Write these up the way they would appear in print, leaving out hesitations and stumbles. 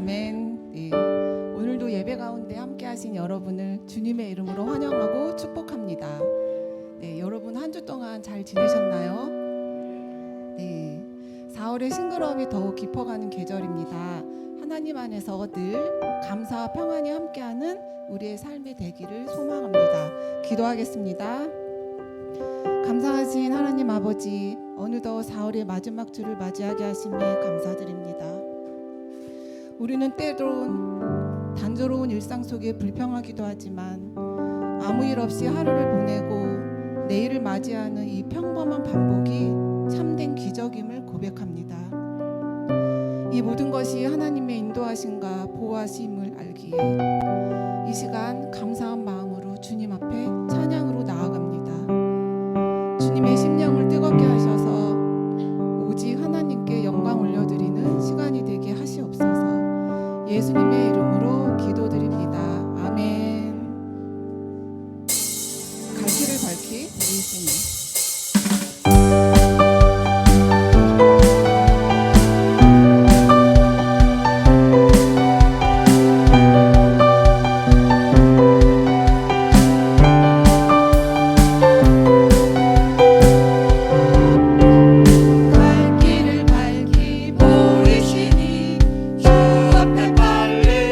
아멘. 네. 오늘도 예배 가운데 함께 하신 여러분을 주님의 이름으로 환영하고 축복합니다. 네, 여러분 한 주 동안 잘 지내셨나요? 네. 4월의 싱그러움이 더욱 깊어가는 계절입니다. 하나님 안에서 늘 감사와 평안이 함께하는 우리의 삶이 되기를 소망합니다. 기도하겠습니다. 감사하신 하나님 아버지, 어느덧 4월의 마지막 주를 맞이하게 하심에 감사드립니다. 우리는 때론 단조로운 일상 속에 불평하기도 하지만 아무 일 없이 하루를 보내고 내일을 맞이하는 이 평범한 반복이 참된 기적임을 고백합니다. 이 모든 것이 하나님의 인도하심과 보호하심을 알기에 이 시간 감사한 마음으로 주님 앞에 찬양으로 나아갑니다. 주님의 심령을 뜨겁게 하셔서 오직 하나님께 영광 올려드리는 시간이 되게 하시옵소서. 예수님의 이름으로 기도드립니다. 아멘. 갈 길을 밝히 우리 예수님. 갈 길을 밝히 보이시니 주 앞에 빨리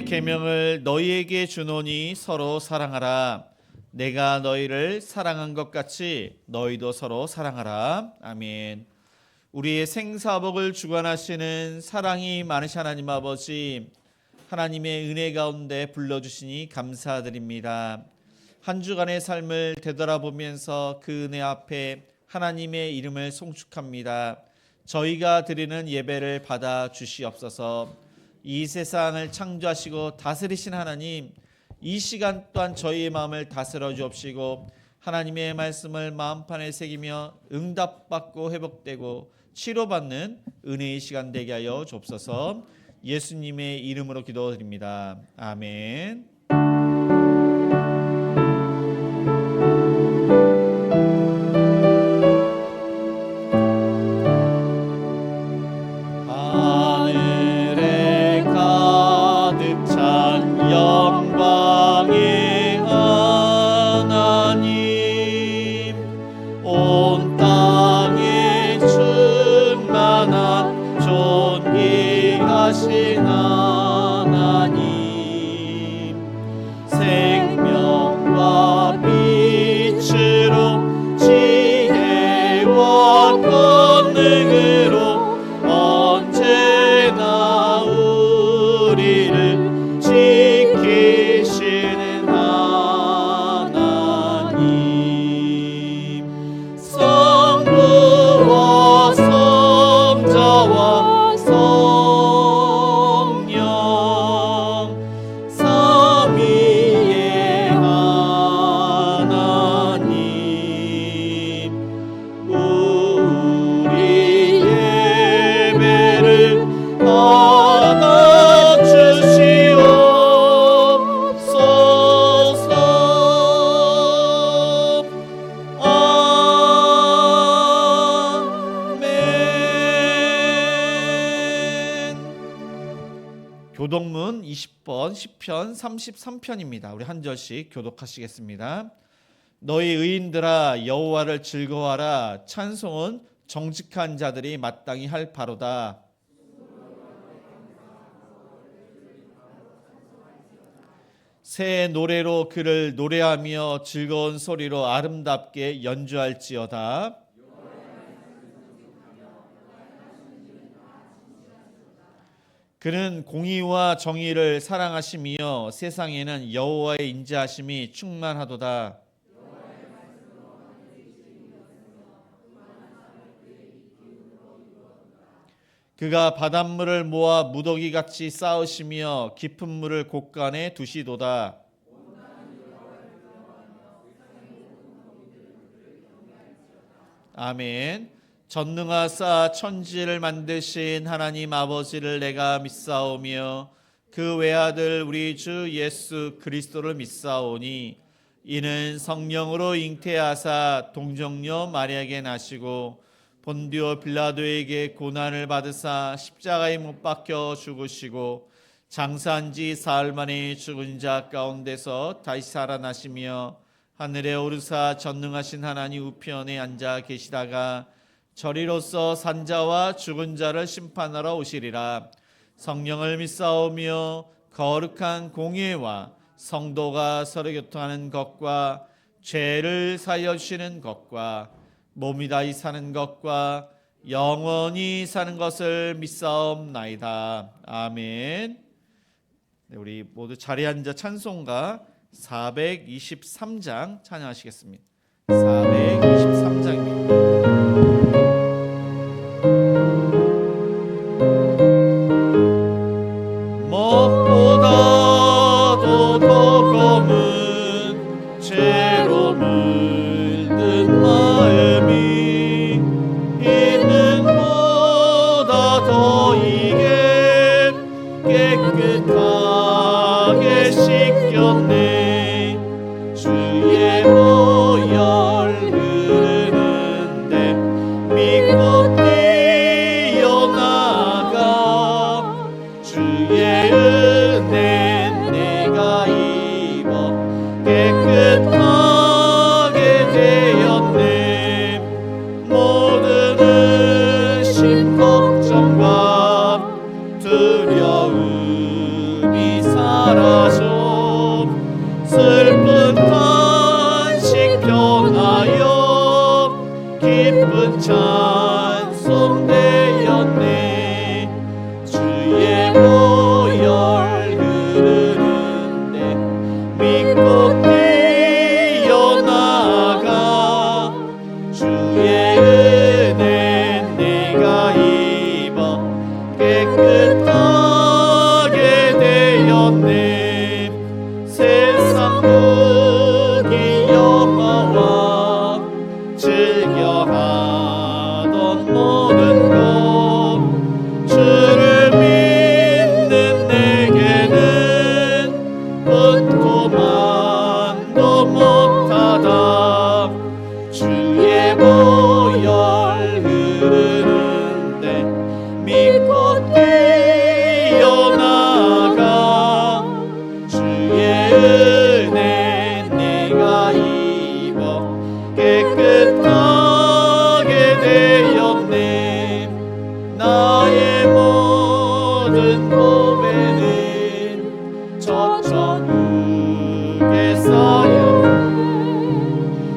내 계명을 너희에게 주노니 서로 사랑하라. 내가 너희를 사랑한 것 같이 너희도 서로 사랑하라. 아멘. 우리의 생사복을 주관하시는 사랑이 많으신 하나님 아버지, 하나님의 은혜 가운데 불러주시니 감사드립니다. 한 주간의 삶을 되돌아보면서 그 은혜 앞에 하나님의 이름을 송축합니다. 저희가 드리는 예배를 받아 주시옵소서. 이 세상을 창조하시고 다스리신 하나님, 이 시간 또한 저희의 마음을 다스려 주옵시고 하나님의 말씀을 마음판에 새기며 응답받고 회복되고 치료받는 은혜의 시간 되게 하여 주옵소서. 예수님의 이름으로 기도드립니다. 아멘. 하늘에 가득 찬 영광의 하나님, 온 땅에 충만한 존귀하신 하나님, 생명과 빛으로 지혜와 권능으로 언제나 우리를 지키시는 하나님, 성부와 성자와 성령 삼위의 하나님, 우리 예배를 받아주시옵소서. 아멘. 교독문 20번 시편 33편입니다. 우리 한 절씩 교독하시겠습니다. 너희 의인들아 여호와를 즐거워하라. 찬송은 정직한 자들이 마땅히 할 바로다. 새 노래로 그를 노래하며 즐거운 소리로 아름답게 연주할지어다. 그는 공의와 정의를 사랑하시며 세상에는 여호와의 인자하심이 충만하도다. 그가 바닷물을 모아 무더기같이 쌓으시며 깊은 물을 곳간에 두시도다. 아멘. 전능하사 천지를 만드신 하나님 아버지를 내가 믿사오며 그 외아들 우리 주 예수 그리스도를 믿사오니 이는 성령으로 잉태하사 동정녀 마리아에게 나시고 본디오 빌라도에게 고난을 받으사 십자가에 못 박혀 죽으시고 장사한 지 사흘 만에 죽은 자 가운데서 다시 살아나시며 하늘에 오르사 전능하신 하나님 우편에 앉아 계시다가 저리로서 산자와 죽은 자를 심판하러 오시리라. 성령을 믿사오며 거룩한 공예와 성도가 서로 교통하는 것과 죄를 사하여 주시는 것과 몸이 다시 사는 것과 영원히 사는 것을 믿사옵나이다. 아멘. 네, 우리 모두 자리에 앉아 찬송가 423장 찬양하시겠습니다. 423장입니다. 먹보다도 더 검은 죄로 물든 마음이 있는 보다 더 이게 깨끗하게 씻겼네. 주의 보혈 흐르는 사라져 슬픈 탄식 변하여 기쁜 찬송 되었네. 주의 보혈 흐르는데 믿고 뛰어나가 주의 은혜 내가 입어 깨끗하게 되었네. 세상 무기 영화와 즐겨하던 모든 것 주를 믿는 내게는 듣고만도 못하다. 주의 보혈 흐르는데 믿고 뛰어나가 주의 은혜 내가 입어 깨끗하게 되었네. 나의 모든 고배는 저 천국에 쌓여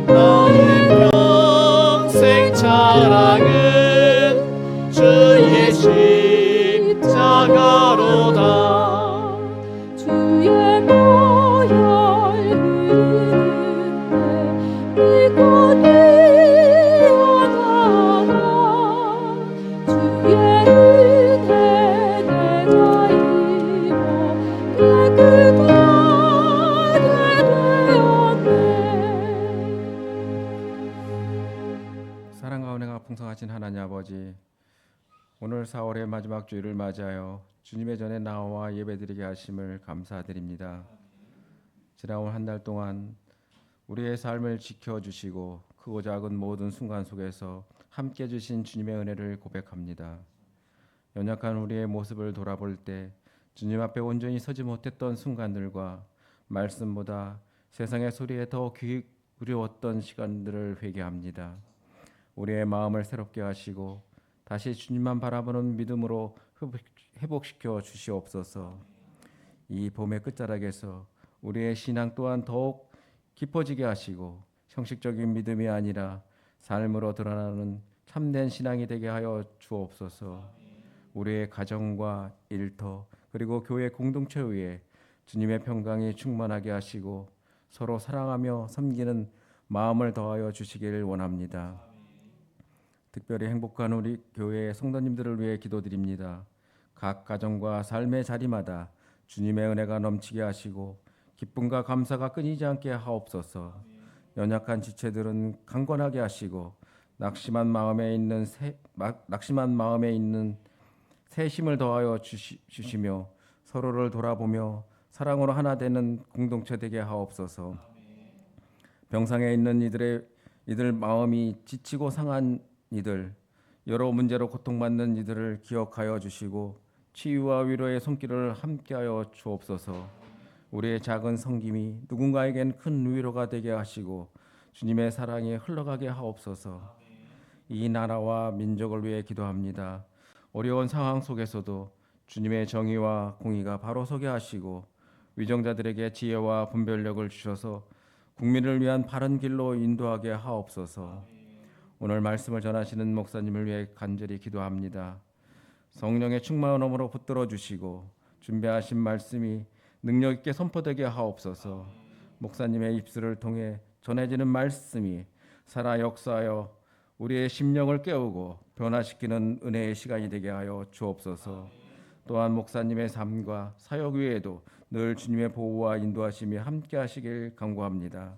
나의 평생 자랑은 주의 십자가로다. 주의 보혈 흐르는데 믿고 뛰어나가 주의 은혜 내가 입어 깨끗하게 되었네. 사랑과 은혜가 풍성하신 하나님 아버지, 오늘 4월의 마지막 주일을 맞이하여 주님의 전에 나와 예배드리게 하심을 감사드립니다. 지나온 한 달 동안 우리의 삶을 지켜주시고 크고 작은 모든 순간 속에서 함께 주신 주님의 은혜를 고백합니다. 연약한 우리의 모습을 돌아볼 때 주님 앞에 온전히 서지 못했던 순간들과 말씀보다 세상의 소리에 더 귀 기울였던 시간들을 회개합니다. 우리의 마음을 새롭게 하시고 다시 주님만 바라보는 믿음으로 회복시켜 주시옵소서. 이 봄의 끝자락에서 우리의 신앙 또한 더욱 깊어지게 하시고 형식적인 믿음이 아니라 삶으로 드러나는 참된 신앙이 되게 하여 주옵소서. 우리의 가정과 일터 그리고 교회 공동체 위에 주님의 평강이 충만하게 하시고 서로 사랑하며 섬기는 마음을 더하여 주시기를 원합니다. 특별히 행복한 우리 교회의 성도님들을 위해 기도드립니다. 각 가정과 삶의 자리마다 주님의 은혜가 넘치게 하시고 기쁨과 감사가 끊이지 않게 하옵소서. 연약한 지체들은 강건하게 하시고 낙심한 마음에 있는 새 힘을 더하여 주시며 서로를 돌아보며 사랑으로 하나 되는 공동체 되게 하옵소서. 병상에 있는 이들 마음이 지치고 상한 이들, 여러 문제로 고통받는 이들을 기억하여 주시고 치유와 위로의 손길을 함께하여 주옵소서. 우리의 작은 섬김이 누군가에겐 큰 위로가 되게 하시고 주님의 사랑이 흘러가게 하옵소서. 이 나라와 민족을 위해 기도합니다. 어려운 상황 속에서도 주님의 정의와 공의가 바로 서게 하시고 위정자들에게 지혜와 분별력을 주셔서 국민을 위한 바른 길로 인도하게 하옵소서. 오늘 말씀을 전하시는 목사님을 위해 간절히 기도합니다. 성령의 충만함으로 붙들어 주시고 준비하신 말씀이 능력 있게 선포되게 하옵소서. 목사님의 입술을 통해 전해지는 말씀이 살아 역사하여 우리의 심령을 깨우고 변화시키는 은혜의 시간이 되게 하여 주옵소서. 또한 목사님의 삶과 사역 위에도 늘 주님의 보호와 인도하심이 함께 하시길 간구합니다.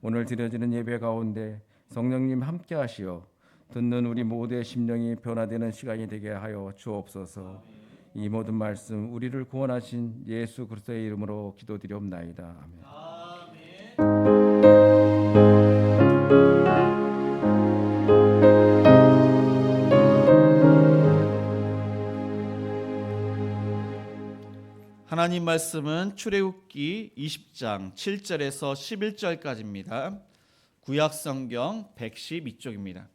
오늘 드려지는 예배 가운데 성령님 함께 하시어 듣는 우리 모두의 심령이 변화되는 시간이 되게 하여 주옵소서. 이 모든 말씀 우리를 구원하신 예수 그리스도의 이름으로 기도드리옵나이다. 아멘. 하나님 말씀은 출애굽기 20장 7절에서 11절까지입니다. 구약 성경 112쪽입니다.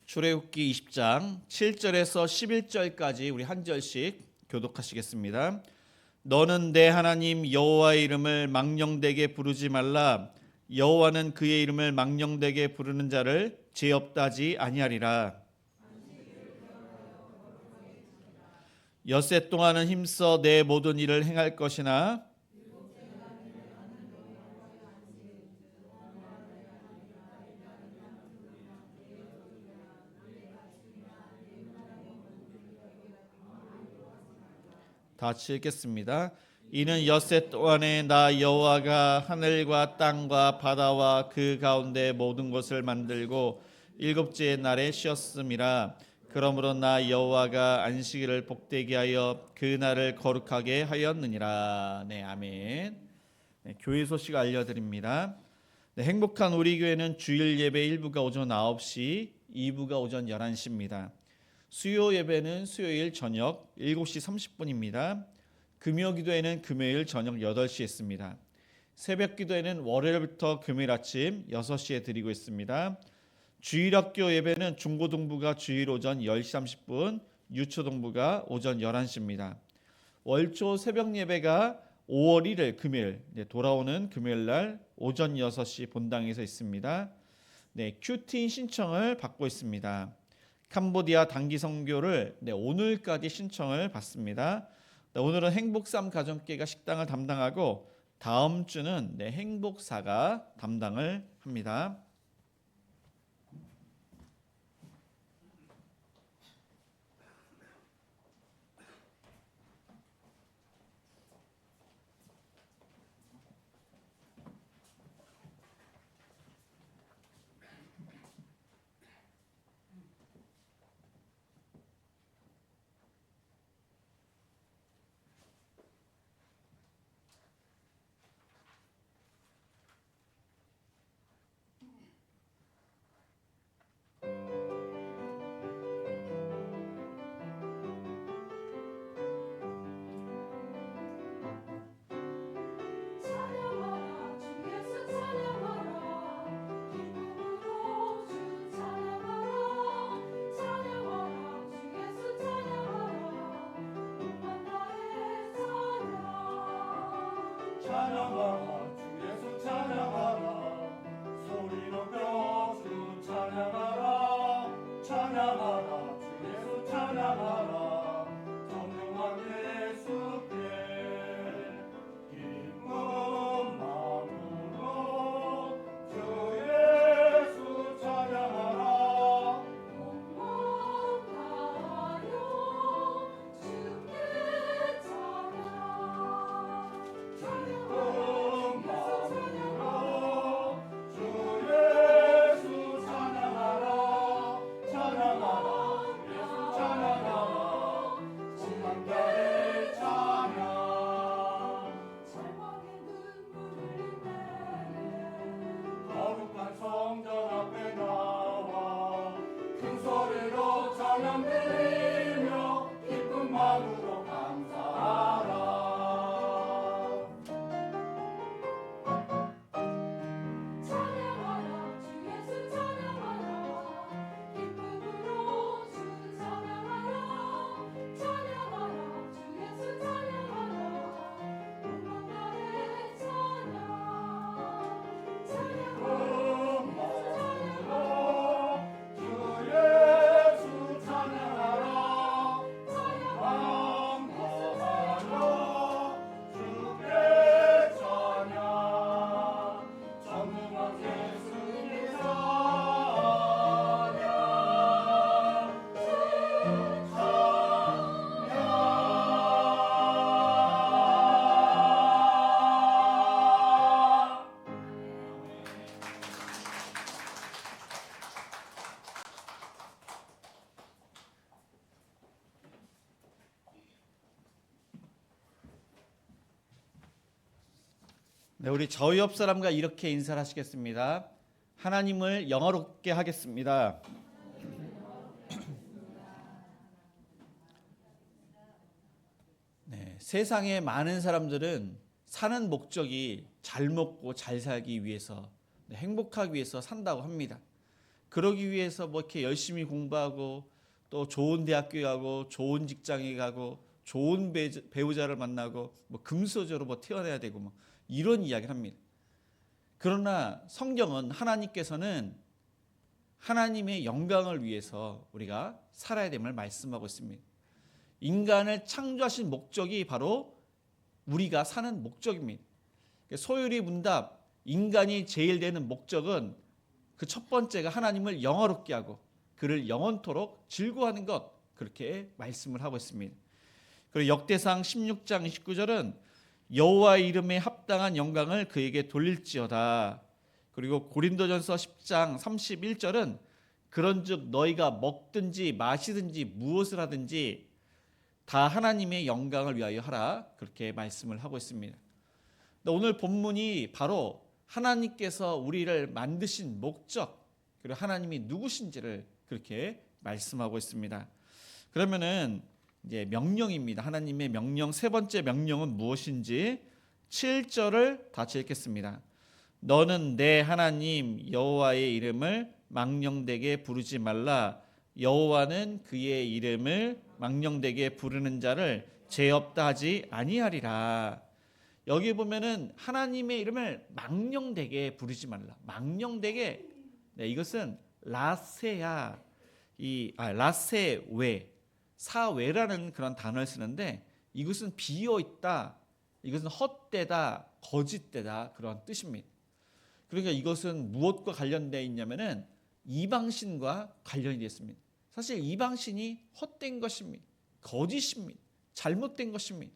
출애굽기 20장 7절에서 11절까지 우리 한 절씩 교독하시겠습니다. 너는 내 하나님 여호와의 이름을 망령되게 부르지 말라. 여호와는 그의 이름을 망령되게 부르는 자를 죄 없다 하지 아니하리라. 엿새 동안은 힘써 내 모든 일을 행할 것이나 다 같이 읽겠습니다. 이는 엿새 동안에 나 여호와가 하늘과 땅과 바다와 그 가운데 모든 것을 만들고 일곱째 날에 쉬었음이라. 그러므로 나 여호와가 안식일을 복되게 하여 그 날을 거룩하게 하였느니라. 네, 아멘. 네, 교회 소식 알려드립니다. 네, 행복한 우리 교회는 주일 예배 1부가 오전 9시, 2부가 오전 11시입니다. 수요 예배는 수요일 저녁 7시 30분입니다. 금요 기도회는 금요일 저녁 8시에 있습니다. 새벽 기도회는 월요일부터 금요일 아침 6시에 드리고 있습니다. 주일학교 예배는 중고등부가 주일 오전 10시 30분, 유초동부가 오전 11시입니다. 월초 새벽 예배가 5월 1일 금요일, 돌아오는 금요일 날 오전 6시 본당에서 있습니다. 네, 큐티 신청을 받고 있습니다. 캄보디아 단기 선교를 오늘까지 신청을 받습니다. 오늘은 행복삼 가정교회가 식당을 담당하고 다음 주는 행복사가 담당을 합니다. 찬양하라 주 예수 찬양하라 소리 높여 주 찬양하라 찬양하라 주 예수 찬양하라 전능한 예수께 기쁜 마음으로 주 예수 찬양하라 온몸 다하여 주께 찬양 기쁜 마음으로 주 예수 찬양하라 찬양하라 주 예수 찬양하라 천만달의 찬양 절망의 눈물을 흘리네 거룩한 성전 앞에 나와 큰 소리로 찬양 드리며 기쁜 마음으로 감사하라 찬양하라 주 예수 찬양하라 기쁨으로 주 찬양하라 찬양하라 주 예수 찬양하라 온몸 나의 찬양 기쁜 찬양하라 마음으로 주 예수 찬양하라 감사하여 주께 찬양 전능한 예수님 찬양 네, 우리 저희 옆 사람과 이렇게 인사를 하시겠습니다. 하나님을 영화롭게 하겠습니다. 네, 세상의 많은 사람들은 사는 목적이 잘 먹고 잘 살기 위해서, 행복하기 위해서 산다고 합니다. 그러기 위해서 뭐 이렇게 열심히 공부하고 또 좋은 대학교에 가고 좋은 직장에 가고 좋은 배우자를 만나고 뭐 금수저로 뭐 태어나야 되고 뭐 이런 이야기를 합니다. 그러나 성경은 하나님께서는 하나님의 영광을 위해서 우리가 살아야 됨을 말씀하고 있습니다. 인간을 창조하신 목적이 바로 우리가 사는 목적입니다. 소율이 문답, 인간이 제일 되는 목적은 그 첫 번째가 하나님을 영화롭게 하고 그를 영원토록 즐거워하는 것, 그렇게 말씀을 하고 있습니다. 그리고 역대상 16장 29절은 여호와의 이름에 합당한 영광을 그에게 돌릴지어다. 그리고 고린도전서 10장 31절은 그런즉 너희가 먹든지 마시든지 무엇을 하든지 다 하나님의 영광을 위하여 하라, 그렇게 말씀을 하고 있습니다. 오늘 본문이 바로 하나님께서 우리를 만드신 목적, 그리고 하나님이 누구신지를 그렇게 말씀하고 있습니다. 그러면은 이제 명령입니다. 하나님의 명령, 세 번째 명령은 무엇인지 7절을 같이 읽겠습니다. 너는 내 하나님 여호와의 이름을 망령되게 부르지 말라. 여호와는 그의 이름을 망령되게 부르는 자를 죄 없다 하지 아니하리라. 여기 보면은 하나님의 이름을 망령되게 부르지 말라. 망령되게, 네, 이것은 라세야, 라세외, 사외라는 그런 단어를 쓰는데 이것은 비어 있다, 이것은 헛되다, 거짓되다, 그런 뜻입니다. 그러니까 이것은 무엇과 관련되어 있냐면은 이방신과 관련이 됐습니다. 사실 이방신이 헛된 것입니다. 거짓입니다. 잘못된 것입니다.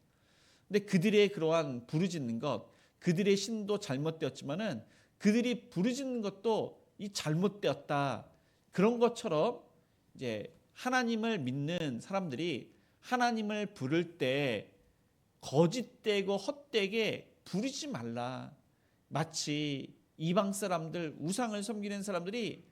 근데 그들의 그러한 부르짖는 것, 그들의 신도 잘못되었지만은 그들이 부르짖는 것도 이 잘못되었다. 그런 것처럼 이제 하나님을 믿는 사람들이 하나님을 부를 때 거짓되고 헛되게 부르지 말라. 마치 이방 사람들, 우상을 섬기는 사람들이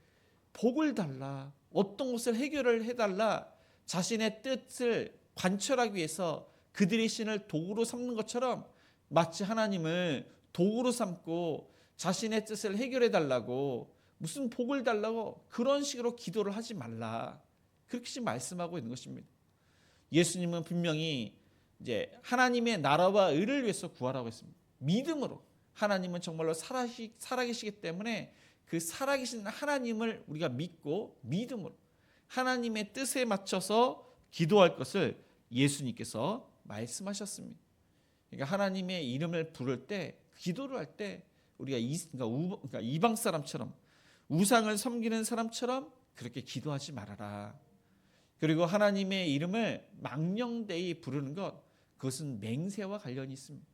복을 달라, 어떤 것을 해결을 해달라, 자신의 뜻을 관철하기 위해서 그들의 신을 도구로 삼는 것처럼 마치 하나님을 도구로 삼고 자신의 뜻을 해결해 달라고, 무슨 복을 달라고 그런 식으로 기도를 하지 말라, 그렇게 말씀하고 있는 것입니다. 예수님은 분명히 이제 하나님의 나라와 의를 위해서 구하라고 했습니다. 믿음으로. 하나님은 정말로 살아계시기 때문에 그 살아계신 하나님을 우리가 믿고 믿음으로 하나님의 뜻에 맞춰서 기도할 것을 예수님께서 말씀하셨습니다. 그러니까 하나님의 이름을 부를 때, 기도를 할 때 우리가 그러니까 이방 사람처럼, 우상을 섬기는 사람처럼 그렇게 기도하지 말아라. 그리고 하나님의 이름을 망령되이 부르는 것, 그것은 맹세와 관련이 있습니다.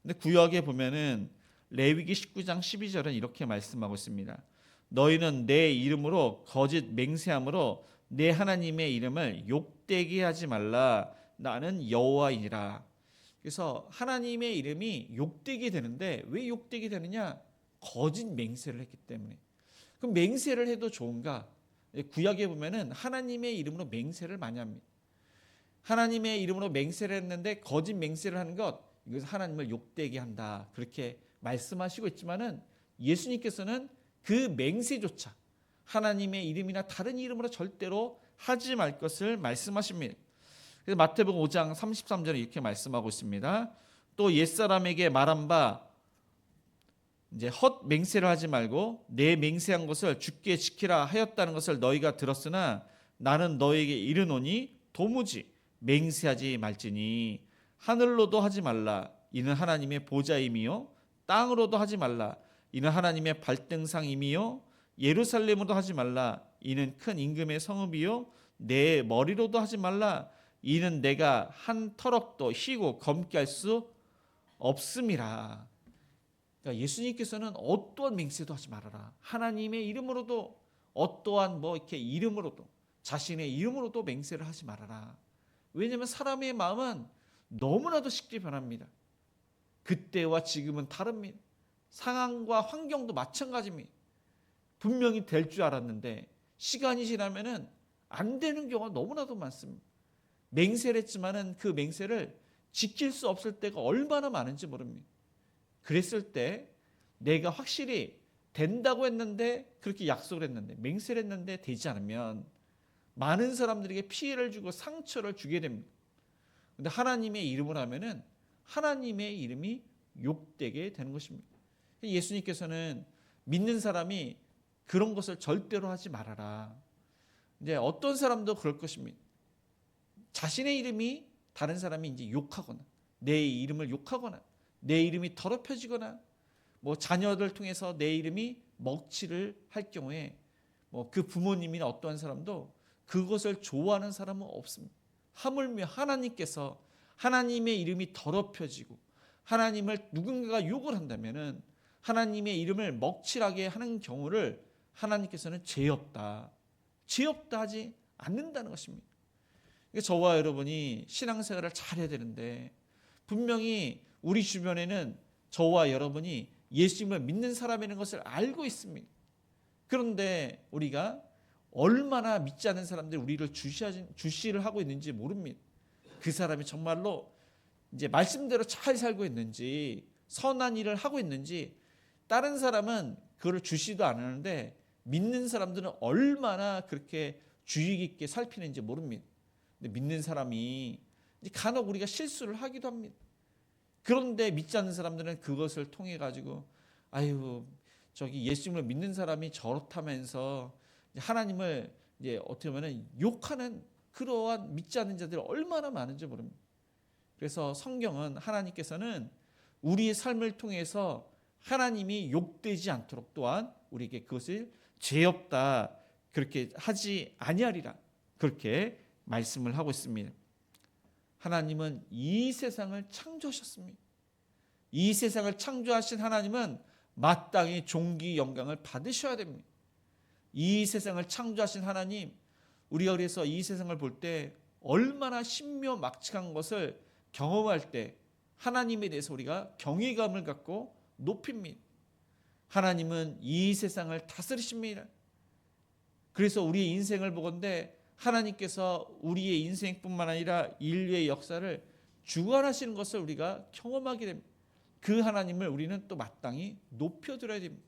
근데 구약에 보면은 레위기 19장 12절은 이렇게 말씀하고 있습니다. 너희는 내 이름으로 거짓 맹세함으로 내 하나님의 이름을 욕되게 하지 말라. 나는 여호와이니라. 그래서 하나님의 이름이 욕되게 되는데 왜 욕되게 되느냐? 거짓 맹세를 했기 때문에. 그럼 맹세를 해도 좋은가? 구약에 보면은 하나님의 이름으로 맹세를 많이 합니다. 하나님의 이름으로 맹세를 했는데 거짓 맹세를 하는 것, 이것은 하나님을 욕되게 한다, 그렇게 말씀하시고 있지만은 예수님께서는 그 맹세조차 하나님의 이름이나 다른 이름으로 절대로 하지 말 것을 말씀하십니다. 그래서 마태복음 5장 33절에 이렇게 말씀하고 있습니다. 또 옛사람에게 말한 바 이제 헛 맹세를 하지 말고 내 맹세한 것을 주께 지키라 하였다는 것을 너희가 들었으나 나는 너희에게 이르노니 도무지 맹세하지 말지니 하늘로도 하지 말라. 이는 하나님의 보좌임이요 땅으로도 하지 말라. 이는 하나님의 발등상임이요 예루살렘으로도 하지 말라. 이는 큰 임금의 성읍이요 내 머리로도 하지 말라. 이는 내가 한 터럭도 희고 검게 할 수 없음이라. 그러니까 예수님께서는 어떠한 맹세도 하지 말아라. 하나님의 이름으로도, 어떠한 뭐 이렇게 이름으로도, 자신의 이름으로도 맹세를 하지 말아라. 왜냐하면 사람의 마음은 너무나도 쉽게 변합니다. 그때와 지금은 다릅니다. 상황과 환경도 마찬가지입니다. 분명히 될 줄 알았는데 시간이 지나면은 안 되는 경우가 너무나도 많습니다. 맹세를 했지만은 그 맹세를 지킬 수 없을 때가 얼마나 많은지 모릅니다. 그랬을 때 내가 확실히 된다고 했는데, 그렇게 약속을 했는데, 맹세를 했는데 되지 않으면 많은 사람들에게 피해를 주고 상처를 주게 됩니다. 근데 하나님의 이름을 하면은 하나님의 이름이 욕되게 되는 것입니다. 예수님께서는 믿는 사람이 그런 것을 절대로 하지 말아라. 이제 어떤 사람도 그럴 것입니다. 자신의 이름이 다른 사람이 이제 욕하거나, 내 이름을 욕하거나, 내 이름이 더럽혀지거나, 뭐 자녀들 통해서 내 이름이 먹칠을 할 경우에 뭐 그 부모님이나 어떠한 사람도 그것을 좋아하는 사람은 없습니다. 하물며 하나님께서 하나님의 이름이 더럽혀지고 하나님을 누군가가 욕을 한다면은 하나님의 이름을 먹칠하게 하는 경우를 하나님께서는 죄 없다 하지 않는다는 것입니다. 그러니까 저와 여러분이 신앙생활을 잘해야 되는데, 분명히 우리 주변에는 저와 여러분이 예수님을 믿는 사람이라는 것을 알고 있습니다. 그런데 우리가 얼마나 믿지 않는 사람들이 우리를 주시를 하고 있는지 모릅니다. 그 사람이 정말로 이제 말씀대로 잘 살고 있는지, 선한 일을 하고 있는지, 다른 사람은 그걸 주시도 안 하는데 믿는 사람들은 얼마나 그렇게 주의 깊게 살피는지 모릅니다. 근데 믿는 사람이 간혹 우리가 실수를 하기도 합니다. 그런데 믿지 않는 사람들은 그것을 통해 가지고 아유, 저기 예수님을 믿는 사람이 저렇다면서 하나님을 이제 어떻게 보면 욕하는 그러한 믿지 않는 자들이 얼마나 많은지 모릅니다. 그래서 성경은 하나님께서는 우리의 삶을 통해서 하나님이 욕되지 않도록 또한 우리에게 그것을 죄 없다 그렇게 하지 아니하리라 그렇게 말씀을 하고 있습니다. 하나님은 이 세상을 창조하셨습니다. 이 세상을 창조하신 하나님은 마땅히 존귀 영광을 받으셔야 됩니다. 이 세상을 창조하신 하나님, 우리가 그래서 이 세상을 볼 때 얼마나 신묘막측한 것을 경험할 때 하나님에 대해서 우리가 경외감을 갖고 높입니다. 하나님은 이 세상을 다스리십니다. 그래서 우리의 인생을 보건대 하나님께서 우리의 인생뿐만 아니라 인류의 역사를 주관하시는 것을 우리가 경험하게 됩니다. 그 하나님을 우리는 또 마땅히 높여드려야 됩니다.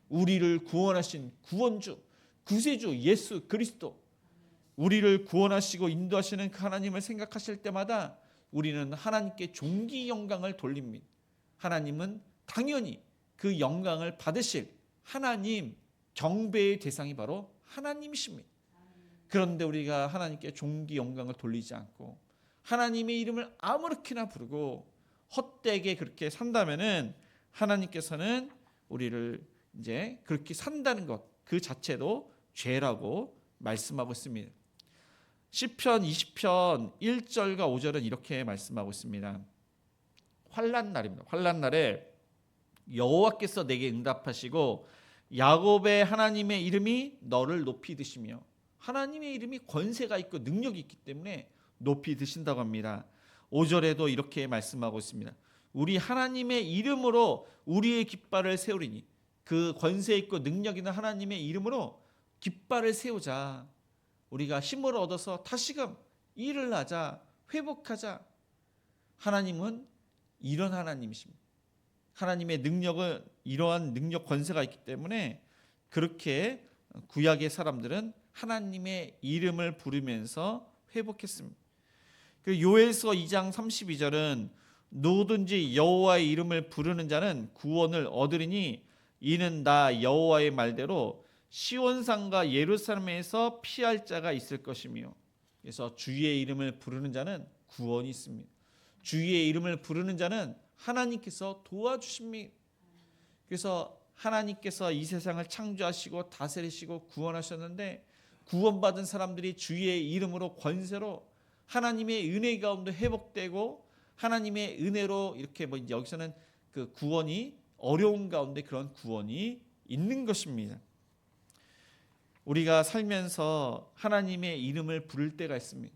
우리를 구원하신 구원주, 구세주 예수 그리스도, 우리를 구원하시고 인도하시는 그 하나님을 생각하실 때마다 우리는 하나님께 존귀 영광을 돌립니다. 하나님은 당연히 그 영광을 받으실 하나님, 경배의 대상이 바로 하나님이십니다. 그런데 우리가 하나님께 존귀 영광을 돌리지 않고 하나님의 이름을 아무렇게나 부르고 헛되게 그렇게 산다면은 하나님께서는 우리를 이제 그렇게 산다는 것 그 자체도 죄라고 말씀하고 있습니다. 시편 20편 1절과 5절은 이렇게 말씀하고 있습니다. 환난 날입니다. 환난 날에 여호와께서 내게 응답하시고 야곱의 하나님의 이름이 너를 높이 드시며, 하나님의 이름이 권세가 있고 능력이 있기 때문에 높이 드신다고 합니다. 5절에도 이렇게 말씀하고 있습니다. 우리 하나님의 이름으로 우리의 깃발을 세우리니, 그 권세 있고 능력 있는 하나님의 이름으로 깃발을 세우자. 우리가 힘을 얻어서 다시금 일을 하자, 회복하자. 하나님은 이런 하나님이십니다. 하나님의 능력은 이러한 능력 권세가 있기 때문에 그렇게 구약의 사람들은 하나님의 이름을 부르면서 회복했습니다. 그 요엘서 2장 32절은 누구든지 여호와의 이름을 부르는 자는 구원을 얻으리니 이는 나 여호와의 말대로 시온산과 예루살렘에서 피할 자가 있을 것이며, 그래서 주의 이름을 부르는 자는 구원이 있습니다. 주의 이름을 부르는 자는 하나님께서 도와주십니다. 그래서 하나님께서 이 세상을 창조하시고 다스리시고 구원하셨는데, 구원받은 사람들이 주의 이름으로 권세로 하나님의 은혜 가운데 회복되고 하나님의 은혜로 이렇게 뭐 여기서는 그 구원이 어려운 가운데 그런 구원이 있는 것입니다. 우리가 살면서 하나님의 이름을 부를 때가 있습니다.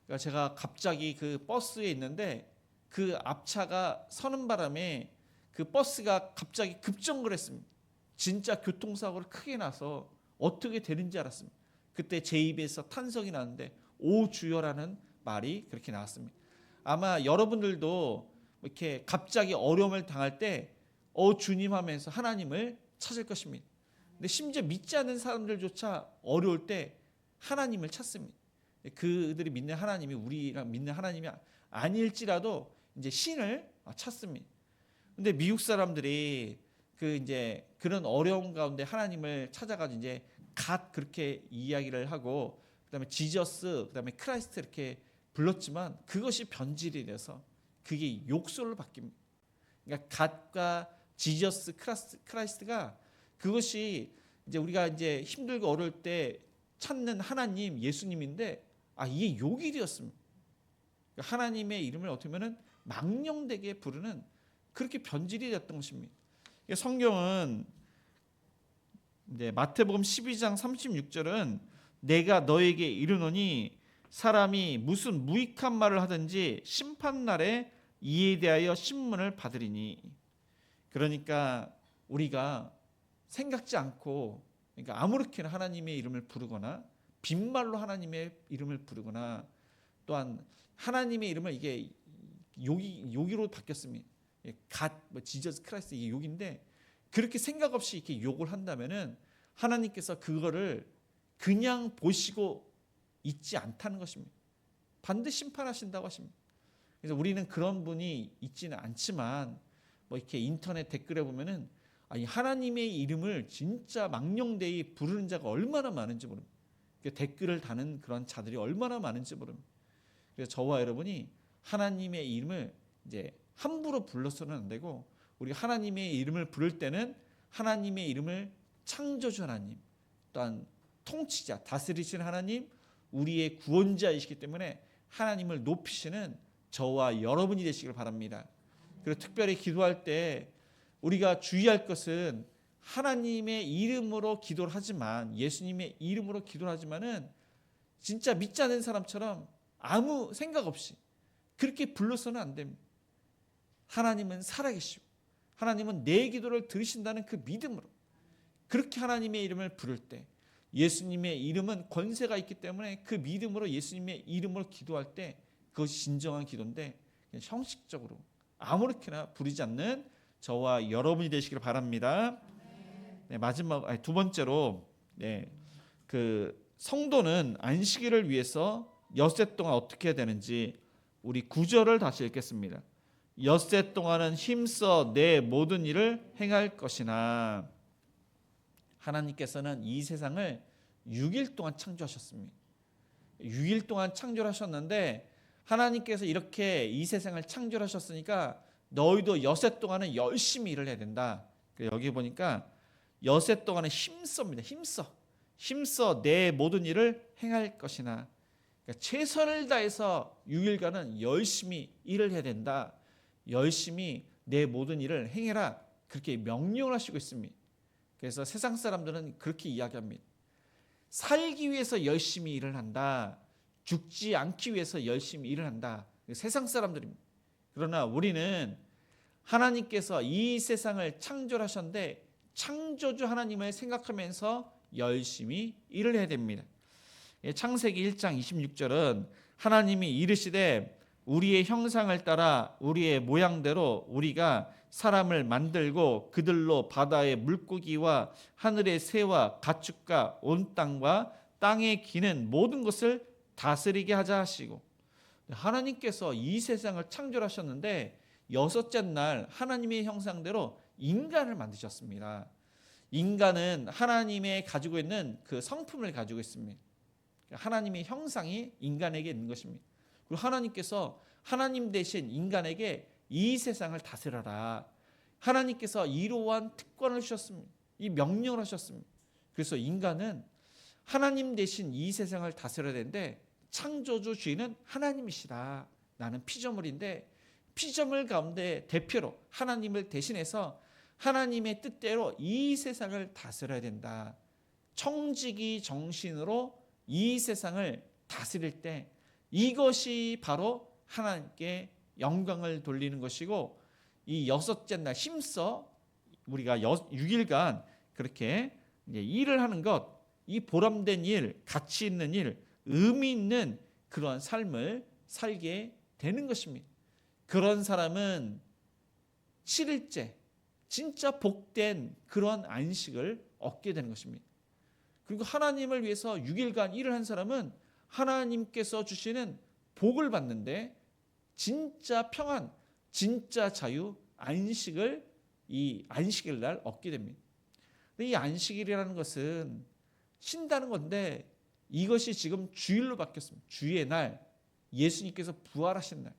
그러니까 제가 갑자기 그 버스에 있는데 그 앞차가 서는 바람에 그 버스가 갑자기 급정거를 했습니다. 진짜 교통사고를 크게 나서 어떻게 되는지 알았습니다. 그때 제 입에서 탄성이 나는데 오 주여라는 말이 그렇게 나왔습니다. 아마 여러분들도 이렇게 갑자기 어려움을 당할 때 주님 하면서 하나님을 찾을 것입니다. 근데 심지어 믿지 않는 사람들조차 어려울 때 하나님을 찾습니다. 그들이 믿는 하나님이 우리랑 믿는 하나님이 아닐지라도 이제 신을 찾습니다. 근데 미국 사람들이 그 이제 그런 어려운 가운데 하나님을 찾아가지고 이제 갓 그렇게 이야기를 하고 그다음에 지저스 그다음에 크라이스트 이렇게 불렀지만 그것이 변질이 돼서 그게 욕설로 바뀝니다. 그러니까 갓과 지저스 크라이스트가 그것이 이제 우리가 이제 힘들고 어려울 때 찾는 하나님 예수님인데 이게 욕이 되었습니다. 그러니까 하나님의 이름을 어떻게 보면은 망령되게 부르는 그렇게 변질이 되었던 것입니다. 그러니까 성경은 이제 마태복음 12장 36절은 내가 너에게 이르노니 사람이 무슨 무익한 말을 하든지 심판날에 이에 대하여 신문을 받으리니. 그러니까 우리가 생각지 않고 그러니까 아무렇게나 하나님의 이름을 부르거나 빈말로 하나님의 이름을 부르거나 또한 하나님의 이름을 이게 욕으로 바뀌었습니다. 갓, 지저스 크라이스트 이게 욕인데 그렇게 생각 없이 이렇게 욕을 한다면은 하나님께서 그거를 그냥 보시고 있지 않다는 것입니다. 반드시 심판하신다고 하십니다. 그래서 우리는 그런 분이 있지는 않지만 뭐 이렇게 인터넷 댓글에 보면은 하나님의 이름을 진짜 망령되이 부르는 자가 얼마나 많은지 모릅니다. 댓글을 다는 그런 자들이 얼마나 많은지 모릅니다. 그래서 저와 여러분이 하나님의 이름을 이제 함부로 불러서는 안 되고 우리 하나님의 이름을 부를 때는 하나님의 이름을 창조주 하나님, 또한 통치자, 다스리시는 하나님, 우리의 구원자이시기 때문에 하나님을 높이시는 저와 여러분이 되시길 바랍니다. 그리고 특별히 기도할 때 우리가 주의할 것은 하나님의 이름으로 기도를 하지만 예수님의 이름으로 기도를 하지만은 진짜 믿지 않는 사람처럼 아무 생각 없이 그렇게 불러서는 안 됩니다. 하나님은 살아계시고 하나님은 내 기도를 들으신다는 그 믿음으로 그렇게 하나님의 이름을 부를 때 예수님의 이름은 권세가 있기 때문에 그 믿음으로 예수님의 이름으로 기도할 때 그것이 진정한 기도인데 그냥 형식적으로 아무렇게나 부르지 않는 저와 여러분이 되시길 바랍니다. 네, 마지막 두 번째로 그 성도는 안식일을 위해서 엿새 동안 어떻게 해야 되는지 우리 9절을 다시 읽겠습니다. 엿새 동안은 힘써 내 모든 일을 행할 것이나. 하나님께서는 이 세상을 6일 동안 창조하셨습니다. 6일 동안 창조하셨는데 하나님께서 이렇게 이 세상을 창조하셨으니까 너희도 엿새 동안은 열심히 일을 해야 된다. 여기 보니까 엿새 동안은 힘써입니다. 힘써 내 모든 일을 행할 것이나. 그러니까 최선을 다해서 6일간은 열심히 일을 해야 된다. 열심히 내 모든 일을 행해라. 그렇게 명령을 하시고 있습니다. 그래서 세상 사람들은 그렇게 이야기합니다. 살기 위해서 열심히 일을 한다. 죽지 않기 위해서 열심히 일을 한다. 세상 사람들입니다. 그러나 우리는 하나님께서 이 세상을 창조하셨는데 창조주 하나님을 생각하면서 열심히 일을 해야 됩니다. 창세기 1장 26절은 하나님이 이르시되 우리의 형상을 따라 우리의 모양대로 우리가 사람을 만들고 그들로 바다의 물고기와 하늘의 새와 가축과 온 땅과 땅에 기는 모든 것을 다스리게 하자 하시고, 하나님께서 이 세상을 창조하셨는데 여섯째 날 하나님의 형상대로 인간을 만드셨습니다. 인간은 하나님의 가지고 있는 그 성품을 가지고 있습니다. 하나님의 형상이 인간에게 있는 것입니다. 그리고 하나님께서 하나님 대신 인간에게 이 세상을 다스려라. 하나님께서 이러한 특권을 주셨습니다. 이 명령을 하셨습니다. 그래서 인간은 하나님 대신 이 세상을 다스려야 되는데 창조주 주인은 하나님이시다. 나는 피조물인데 피조물 가운데 대표로 하나님을 대신해서 하나님의 뜻대로 이 세상을 다스려야 된다. 청지기 정신으로 이 세상을 다스릴 때 이것이 바로 하나님께 영광을 돌리는 것이고, 이 여섯째 날 힘써 우리가 6일간 그렇게 일을 하는 것, 이 보람된 일, 가치 있는 일, 의미 있는 그러한 삶을 살게 되는 것입니다. 그런 사람은 7일째 진짜 복된 그런 안식을 얻게 되는 것입니다. 그리고 하나님을 위해서 6일간 일을 한 사람은 하나님께서 주시는 복을 받는데 진짜 평안, 진짜 자유, 안식을 이 안식일 날 얻게 됩니다. 근데 이 안식일이라는 것은 쉰다는 건데 이것이 지금 주일로 바뀌었습니다. 주의 날, 예수님께서 부활하신 날.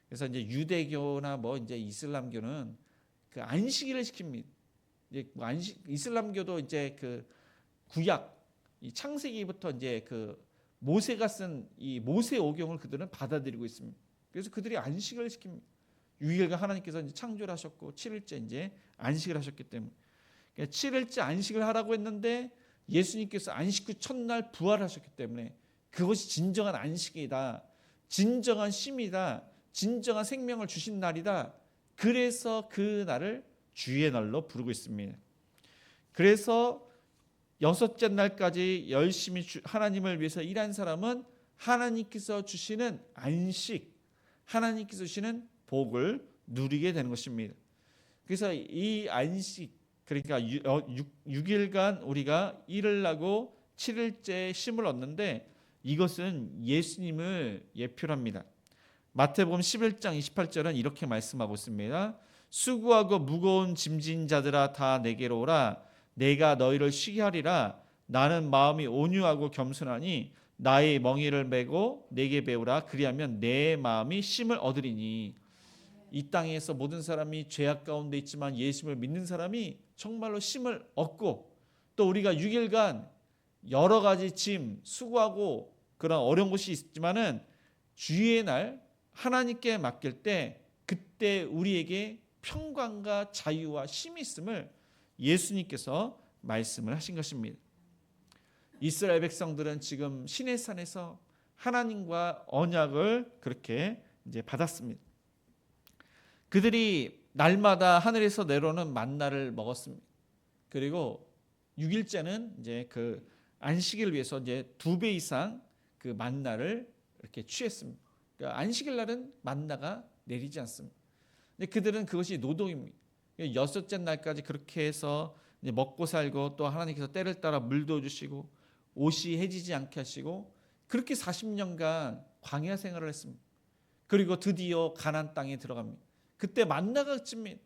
그래서 이제 유대교나 뭐 이제 이슬람교는 그 안식일을 지킵니다. 이제 이슬람교도 이제 그 구약, 이 창세기부터 이제 그 모세가 쓴 이 모세오경을 그들은 받아들이고 있습니다. 그래서 그들이 안식을 지킵니다. 6일간 하나님께서 이제 창조를 하셨고 7일째 이제 안식을 하셨기 때문에 그러니까 7일째 안식을 하라고 했는데 예수님께서 안식 후 첫날 부활하셨기 때문에 그것이 진정한 안식이다. 진정한 쉼이다. 진정한 생명을 주신 날이다. 그래서 그 날을 주의 날로 부르고 있습니다. 그래서 6째 날까지 열심히 하나님을 위해서 일한 사람은 하나님께서 주시는 안식, 하나님께서 주시는 복을 누리게 되는 것입니다. 그래서 이 안식, 그러니까 6일간 우리가 일을 하고 7일째 쉼을 얻는데 이것은 예수님을 예표로 합니다. 마태복음 11장 28절은 이렇게 말씀하고 있습니다. 수고하고 무거운 짐진 자들아 다 내게로 오라. 내가 너희를 쉬게 하리라. 나는 마음이 온유하고 겸손하니 나의 멍에를 메고 내게 배우라. 그리하면 내 마음이 쉼을 얻으리니. 이 땅에서 모든 사람이 죄악 가운데 있지만 예수님을 믿는 사람이 정말로 쉼을 얻고 또 우리가 6일간 여러 가지 짐, 수고하고 그런 어려운 것이 있지만은 주의 날 하나님께 맡길 때 그때 우리에게 평강과 자유와 쉼이 있음을 예수님께서 말씀을 하신 것입니다. 이스라엘 백성들은 지금 시내산에서 하나님과 언약을 그렇게 이제 받았습니다. 그들이 날마다 하늘에서 내려오는 만나를 먹었습니다. 그리고 6일째는 이제 그 안식일을 위해서 이제 2배 이상 그 만나를 이렇게 취했습니다. 그러니까 안식일 날은 만나가 내리지 않습니다. 근데 그들은 그것이 노동입니다. 6째 날까지 그렇게 해서 이제 먹고 살고 또 하나님께서 때를 따라 물도 주시고 옷이 해지지 않게 하시고 그렇게 40년간 광야 생활을 했습니다. 그리고 드디어 가나안 땅에 들어갑니다. 그때 만나가 찝니다.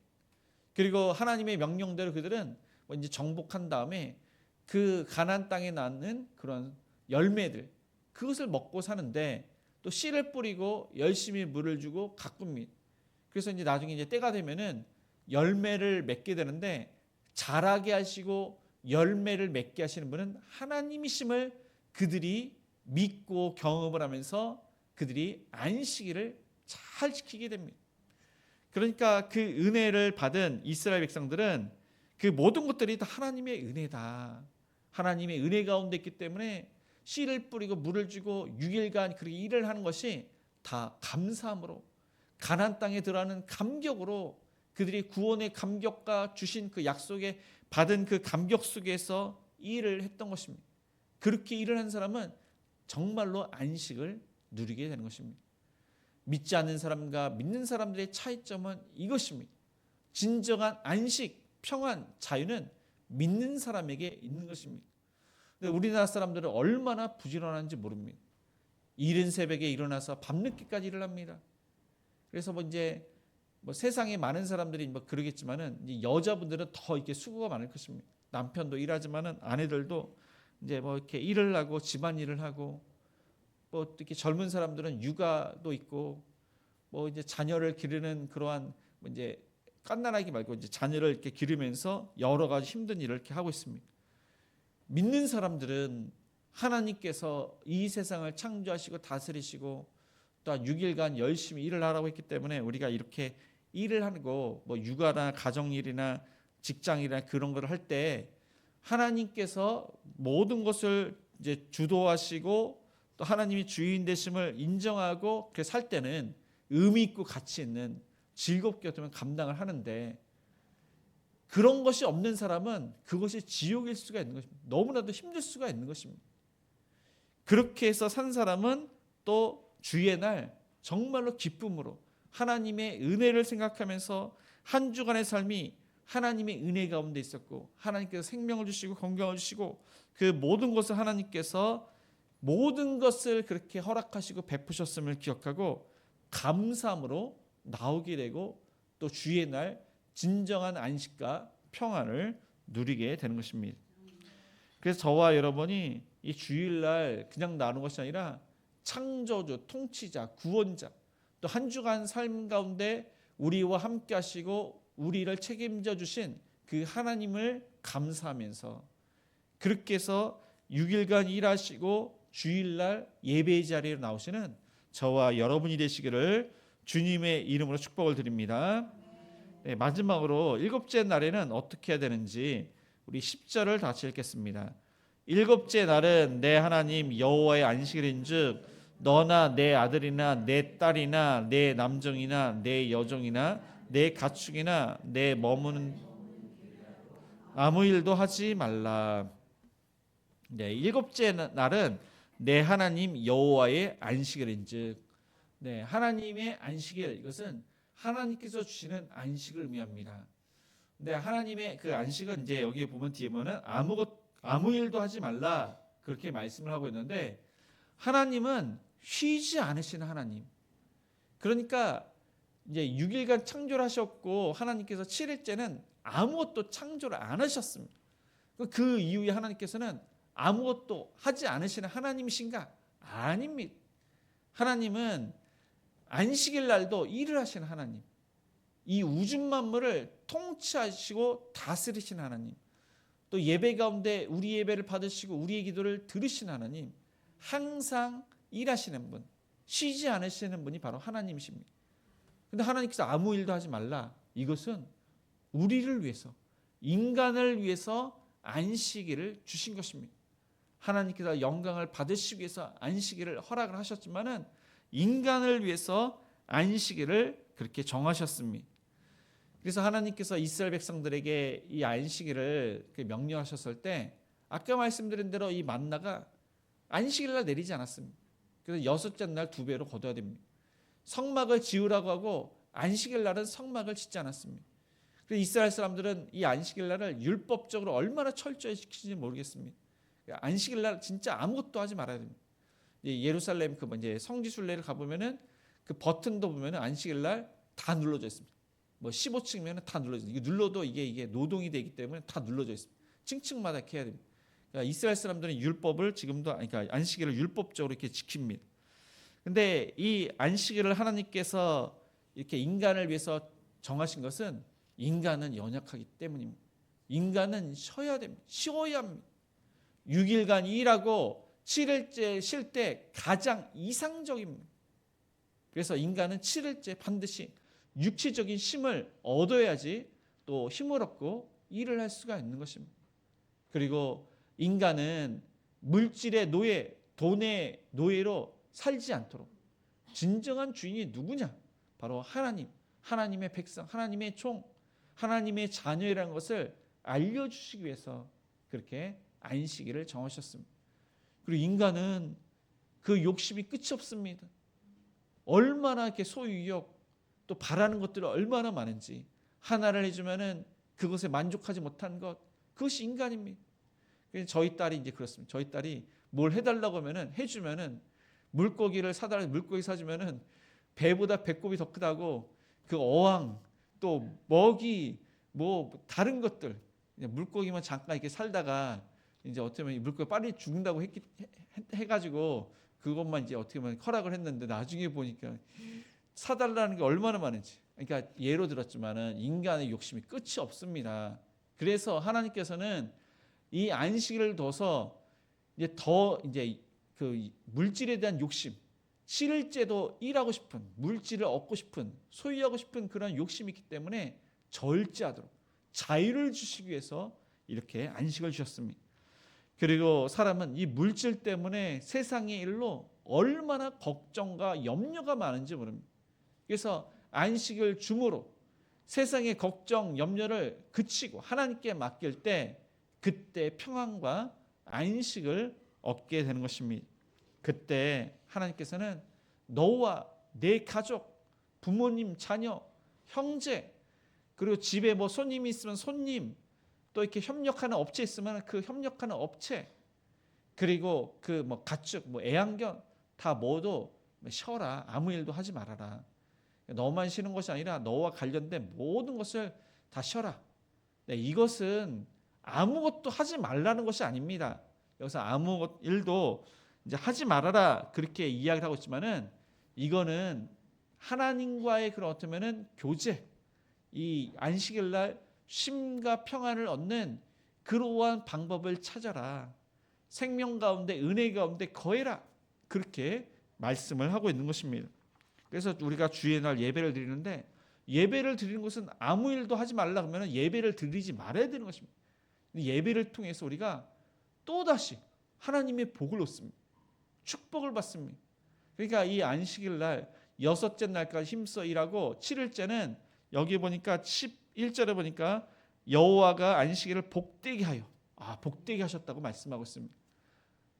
그리고 하나님의 명령대로 그들은 이제 정복한 다음에 그 가나안 땅에 낳는 그런 열매들 그것을 먹고 사는데 또 씨를 뿌리고 열심히 물을 주고 가꿉니다. 그래서 이제 나중에 이제 때가 되면은 열매를 맺게 되는데 자라게 하시고 열매를 맺게 하시는 분은 하나님이심을 그들이 믿고 경험을 하면서 그들이 안식일을 잘 지키게 됩니다. 그러니까 그 은혜를 받은 이스라엘 백성들은 그 모든 것들이 다 하나님의 은혜다. 하나님의 은혜 가운데 있기 때문에 씨를 뿌리고 물을 주고 6일간 그렇게 일을 하는 것이 다 감사함으로 가나안 땅에 들어가는 감격으로 그들이 구원의 감격과 주신 그 약속에 받은 그 감격 속에서 일을 했던 것입니다. 그렇게 일을 한 사람은 정말로 안식을 누리게 되는 것입니다. 믿지 않는 사람과 믿는 사람들의 차이점은 이것입니다. 진정한 안식, 평안, 자유는 믿는 사람에게 있는 것입니다. 근데 우리나라 사람들은 얼마나 부지런한지 모릅니다. 이른 새벽에 일어나서 밤늦게까지 일을 합니다. 그래서 이제 세상에 많은 사람들이 그러겠지만은 이제 여자분들은 더 이렇게 수고가 많을 것입니다. 남편도 일하지만은 아내들도 이제 이렇게 일을 하고 집안일을 하고 특히 젊은 사람들은 육아도 있고 이제 자녀를 기르는 그러한 이제 깐난하기 말고 이제 자녀를 이렇게 기르면서 여러 가지 힘든 일을 이렇게 하고 있습니다. 믿는 사람들은 하나님께서 이 세상을 창조하시고 다스리시고 또한 6일간 열심히 일을 하라고 했기 때문에 우리가 이렇게 일을 하고 육아나 가정일이나 직장이나 그런 걸 할 때 하나님께서 모든 것을 이제 주도하시고 또 하나님이 주인 되심을 인정하고 그렇게 살 때는 의미 있고 가치 있는 즐겁게 어쩌면 감당을 하는데 그런 것이 없는 사람은 그것이 지옥일 수가 있는 것입니다. 너무나도 힘들 수가 있는 것입니다. 그렇게 해서 산 사람은 또 주의 날 정말로 기쁨으로 하나님의 은혜를 생각하면서 한 주간의 삶이 하나님의 은혜 가운데 있었고 하나님께서 생명을 주시고 건강을 주시고 그 모든 것을 하나님께서 모든 것을 그렇게 허락하시고 베푸셨음을 기억하고 감사함으로 나오게 되고 또 주의 날 진정한 안식과 평안을 누리게 되는 것입니다. 그래서 저와 여러분이 이 주일날 그냥 나누는 것이 아니라 창조주, 통치자, 구원자 또 한 주간 삶 가운데 우리와 함께 하시고 우리를 책임져 주신 그 하나님을 감사하면서 그렇게 해서 6일간 일하시고 주일날 예배의 자리에 나오시는 저와 여러분이 되시기를 주님의 이름으로 축복을 드립니다. 네, 마지막으로 7째 날에는 어떻게 해야 되는지 우리 10절을 같이 읽겠습니다. 7째 날은 내 하나님 여호와의 안식일인즉 너나 내 아들이나 내 딸이나 내 남종이나 내 여종이나 내 가축이나 내 머무는 아무 일도 하지 말라. 네, 7째 날은 내 하나님 여호와의 안식일인즉 네, 하나님의 안식일 이것은 하나님께서 주시는 안식을 의미합니다. 네, 하나님의 그 안식은 이제 여기 보면 뒤에 보면 아무 일도 하지 말라 그렇게 말씀을 하고 있는데 하나님은 쉬지 않으시는 하나님. 그러니까 이제 6일간 창조를 하셨고 하나님께서 7일째는 아무것도 창조를 안 하셨습니다. 그 이후에 하나님께서는 아무것도 하지 않으시는 하나님이신가? 아닙니다. 하나님은 안식일 날도 일을 하시는 하나님. 이 우주 만물을 통치하시고 다스리시는 하나님. 또 예배 가운데 우리 예배를 받으시고 우리의 기도를 들으시는 하나님. 항상 일하시는 분, 쉬지 않으시는 분이 바로 하나님이십니다. 근데 하나님께서 아무 일도 하지 말라. 이것은 우리를 위해서, 인간을 위해서 안식일을 주신 것입니다. 하나님께서 영광을 받으시기 위해서 안식일을 허락을 하셨지만은 인간을 위해서 안식일을 그렇게 정하셨습니다. 그래서 하나님께서 이스라엘 백성들에게 이 안식일을 명령하셨을 때 아까 말씀드린 대로 이 만나가 안식일 날 내리지 않았습니다. 그래서 6째 날 2배로 거둬야 됩니다. 성막을 지으라고 하고 안식일 날은 성막을 짓지 않았습니다. 그래서 이스라엘 사람들은 이 안식일 날을 율법적으로 얼마나 철저히 지키는지 모르겠습니다. 안식일 날 진짜 아무것도 하지 말아야 됩니다. 예루살렘 그 이제 성지 순례를 가보면은 그 버튼도 보면은 안식일 날 다 눌러져 있습니다. 뭐 15층이면은 다 눌러져 있습니다. 이게 눌러도 이게 노동이 되기 때문에 다 눌러져 있습니다. 층층마다 이렇게 해야 됩니다. 그러니까 이스라엘 사람들은 율법을 지금도 그러니까 안식일을 율법적으로 이렇게 지킵니다. 근데 이 안식일을 하나님께서 이렇게 인간을 위해서 정하신 것은 인간은 연약하기 때문입니다. 인간은 쉬어야 됩니다. 쉬어야 합니다. 6일간 일하고 7일째 쉴 때 가장 이상적입니다. 그래서 인간은 7일째 반드시 육체적인 힘을 얻어야지 또 힘을 얻고 일을 할 수가 있는 것입니다. 그리고 인간은 물질의 노예, 돈의 노예로 살지 않도록 진정한 주인이 누구냐? 바로 하나님, 하나님의 백성, 하나님의 종, 하나님의 자녀라는 것을 알려주시기 위해서 그렇게 안식일을 정하셨습니다. 그리고 인간은 그 욕심이 끝이 없습니다. 얼마나 이렇게 소유욕 또 바라는 것들이 얼마나 많은지 하나를 해주면은 그것에 만족하지 못한 것 그것이 인간입니다. 그래서 저희 딸이 이제 그렇습니다. 저희 딸이 뭘 해달라고 하면은 해주면은 물고기를 사달라 물고기 사주면은 배보다 배꼽이 더 크다고 그 어항 또 먹이 뭐 다른 것들 물고기만 잠깐 이렇게 살다가 이제 어떻게 보면 물고기 빨리 죽는다고 해가지고 그것만 이제 어떻게 보면 허락을 했는데 나중에 보니까 사달라는 게 얼마나 많은지. 그러니까 예로 들었지만은 인간의 욕심이 끝이 없습니다. 그래서 하나님께서는 이 안식일을 둬서 이제 더 이제 그 물질에 대한 욕심, 7일째도 일하고 싶은 물질을 얻고 싶은 소유하고 싶은 그런 욕심이 있기 때문에 절제하도록 자유를 주시기 위해서 이렇게 안식을 주셨습니다. 그리고 사람은 이 물질 때문에 세상의 일로 얼마나 걱정과 염려가 많은지 모릅니다. 그래서 안식을 줌으로 세상의 걱정, 염려를 그치고 하나님께 맡길 때 그때 평안과 안식을 얻게 되는 것입니다. 그때 하나님께서는 너와 내 가족, 부모님, 자녀, 형제 그리고 집에 뭐 손님이 있으면 손님, 또 이렇게 협력하는 업체 있으면 그 협력하는 업체, 그리고 그 뭐 가축, 뭐 애완견 다 모두 쉬어라. 아무 일도 하지 말아라. 너만 쉬는 것이 아니라 너와 관련된 모든 것을 다 쉬어라. 네, 이것은 아무것도 하지 말라는 것이 아닙니다. 여기서 아무 일도 이제 하지 말아라 그렇게 이야기를 하고 있지만은 이거는 하나님과의 그런 어쩌면은 교제, 이 안식일 날 쉼과 평안을 얻는 그러한 방법을 찾아라. 생명 가운데 은혜 가운데 거해라. 그렇게 말씀을 하고 있는 것입니다. 그래서 우리가 주의 날 예배를 드리는데 예배를 드리는 것은 아무 일도 하지 말라 그러면 예배를 드리지 말아야 되는 것입니다. 예배를 통해서 우리가 또다시 하나님의 복을 얻습니다. 축복을 받습니다. 그러니까 이 안식일 날 여섯째 날까지 힘써 일하고 7일째는 여기 보니까 11절에 보니까 여호와가 안식일을 복되게 하여 복되게 하셨다고 말씀하고 있습니다.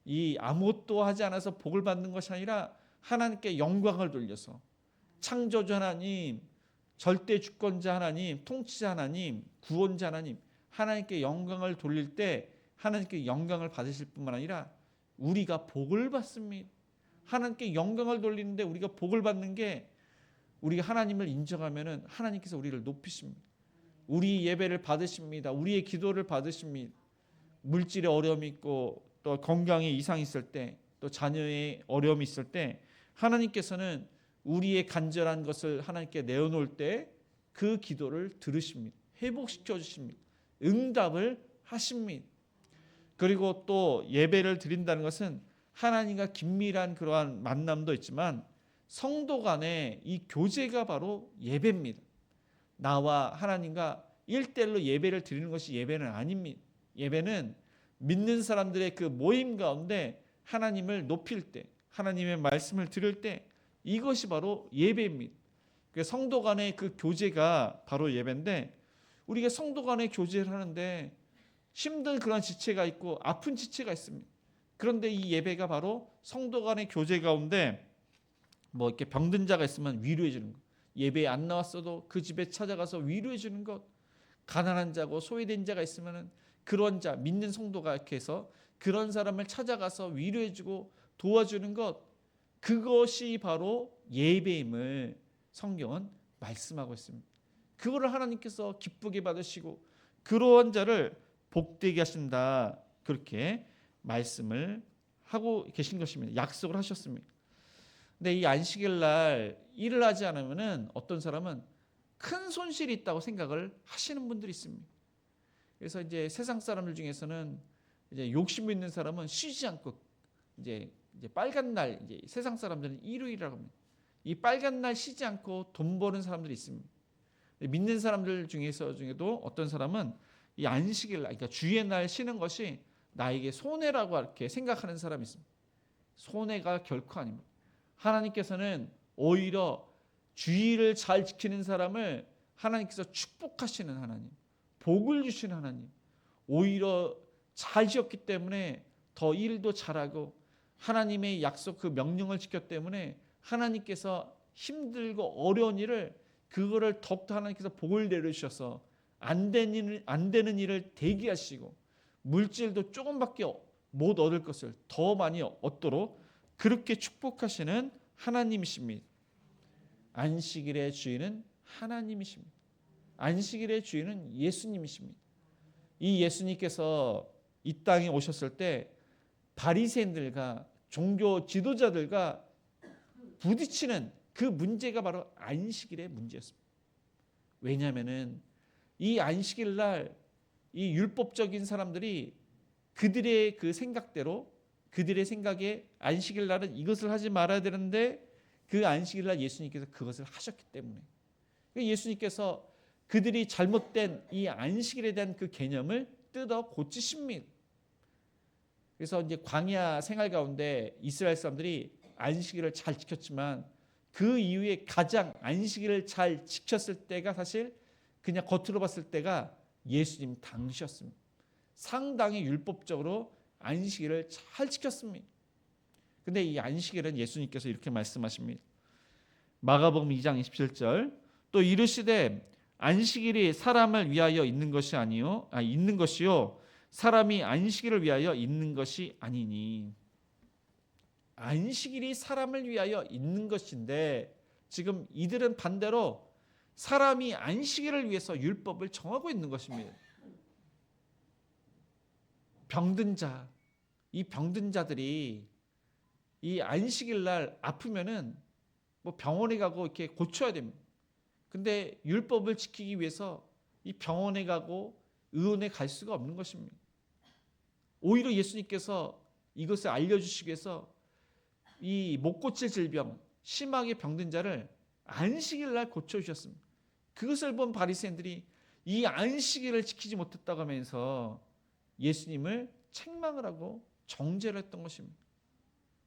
이 아무것도 하지 않아서 복을 받는 것이 아니라 하나님께 영광을 돌려서 창조주 하나님, 절대 주권자 하나님, 통치자 하나님, 구원자 하나님, 하나님께 영광을 돌릴 때 하나님께 영광을 받으실 뿐만 아니라 우리가 복을 받습니다. 하나님께 영광을 돌리는데 우리가 복을 받는 게 우리가 하나님을 인정하면은 하나님께서 우리를 높이십니다. 우리 예배를 받으십니다. 우리의 기도를 받으십니다. 물질에 어려움이 있고 또 건강에 이상이 있을 때 또 자녀의 어려움이 있을 때 하나님께서는 우리의 간절한 것을 하나님께 내어놓을 때 그 기도를 들으십니다. 회복시켜 주십니다. 응답을 하십니다. 그리고 또 예배를 드린다는 것은 하나님과 긴밀한 그러한 만남도 있지만 성도 간의 이 교제가 바로 예배입니다. 나와 하나님과 1대1로 예배를 드리는 것이 예배는 아닙니다. 예배는 믿는 사람들의 그 모임 가운데 하나님을 높일 때, 하나님의 말씀을 들을 때 이것이 바로 예배입니다. 성도 간의 그 교제가 바로 예배인데 우리가 성도 간의 교제를 하는데 힘든 그런 지체가 있고 아픈 지체가 있습니다. 그런데 이 예배가 바로 성도 간의 교제 가운데 뭐 이렇게 병든 자가 있으면 위로해 주는 것, 예배에 안 나왔어도 그 집에 찾아가서 위로해 주는 것, 가난한 자고 소외된 자가 있으면 그런 자, 믿는 성도가 이렇게 해서 그런 사람을 찾아가서 위로해 주고 도와주는 것, 그것이 바로 예배임을 성경은 말씀하고 있습니다. 그거를 하나님께서 기쁘게 받으시고 그러한 자를 복되게 하신다, 그렇게 말씀을 하고 계신 것입니다. 약속을 하셨습니다. 근데 이 안식일 날 일을 하지 않으면은 어떤 사람은 큰 손실이 있다고 생각을 하시는 분들이 있습니다. 그래서 이제 세상 사람들 중에서는 이제 욕심 있는 사람은 쉬지 않고 이제 빨간 날, 이제 세상 사람들은 일요일이라고 합니다. 이 빨간 날 쉬지 않고 돈 버는 사람들이 있습니다. 믿는 사람들 중에도 어떤 사람은 이 안식일 날, 그러니까 주의 날 쉬는 것이 나에게 손해라고 이렇게 생각하는 사람이 있습니다. 손해가 결코 아닙니다. 하나님께서는 오히려 주의를 잘 지키는 사람을 하나님께서 축복하시는 하나님, 복을 주시는 하나님, 오히려 잘 지었기 때문에 더 일도 잘하고 하나님의 약속 그 명령을 지켰기 때문에 하나님께서 힘들고 어려운 일을 그거를 더욱더 하나님께서 복을 내려주셔서 안 되는 일을 대기하시고 물질도 조금밖에 못 얻을 것을 더 많이 얻도록 그렇게 축복하시는 하나님이십니다. 안식일의 주인은 하나님이십니다. 안식일의 주인은 예수님이십니다. 이 예수님께서 이 땅에 오셨을 때 바리새인들과 종교 지도자들과 부딪히는 그 문제가 바로 안식일의 문제였습니다. 왜냐하면은 이 안식일 날 이 율법적인 사람들이 그들의 그 생각대로 그들의 생각에 안식일 날은 이것을 하지 말아야 되는데 그 안식일 날 예수님께서 그것을 하셨기 때문에 예수님께서 그들이 잘못된 이 안식일에 대한 그 개념을 뜯어 고치십니다. 그래서 이제 광야 생활 가운데 이스라엘 사람들이 안식일을 잘 지켰지만 그 이후에 가장 안식일을 잘 지켰을 때가 사실 그냥 겉으로 봤을 때가 예수님 당시였습니다. 상당히 율법적으로 안식일을 잘 지켰습니다. 근데 이 안식일은 예수님께서 이렇게 말씀하십니다. 마가복음 2장 27절 또 이르시되 안식일이 사람을 위하여 있는 것이 있는 것이요 사람이 안식일을 위하여 있는 것이 아니니. 안식일이 사람을 위하여 있는 것인데 지금 이들은 반대로 사람이 안식일을 위해서 율법을 정하고 있는 것입니다. 병든 자, 이 병든 자들이 이 안식일 날 아프면은 뭐 병원에 가고 이렇게 고쳐야 됩니다. 근데 율법을 지키기 위해서 이 병원에 가고 의원에 갈 수가 없는 것입니다. 오히려 예수님께서 이것을 알려주시기 위해서 이 못 고칠 질병, 심하게 병든 자를 안식일 날 고쳐주셨습니다. 그것을 본 바리새인들이 이 안식일을 지키지 못했다고 하면서 예수님을 책망을 하고 정죄를 했던 것입니다.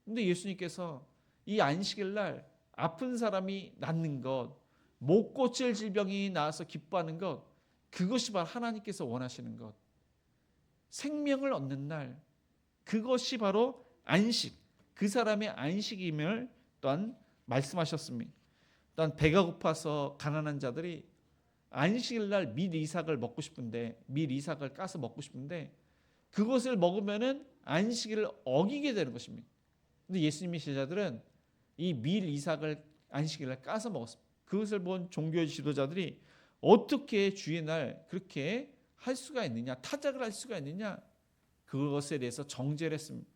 그런데 예수님께서 이 안식일 날 아픈 사람이 낫는 것, 못 고칠 질병이 나아서 기뻐하는 것, 그것이 바로 하나님께서 원하시는 것. 생명을 얻는 날, 그것이 바로 안식, 그 사람의 안식임을 또한 말씀하셨습니다. 또한 배가 고파서 가난한 자들이 안식일 날 밀 이삭을 먹고 싶은데, 밀 이삭을 까서 먹고 싶은데 그것을 먹으면은 안식일을 어기게 되는 것입니다. 근데 예수님의 제자들은 이 밀 이삭을 안식일 날 까서 먹었습니다. 그것을 본 종교 지도자들이 어떻게 주의 날 그렇게 할 수가 있느냐, 타작을 할 수가 있느냐, 그것에 대해서 정죄를 했습니다.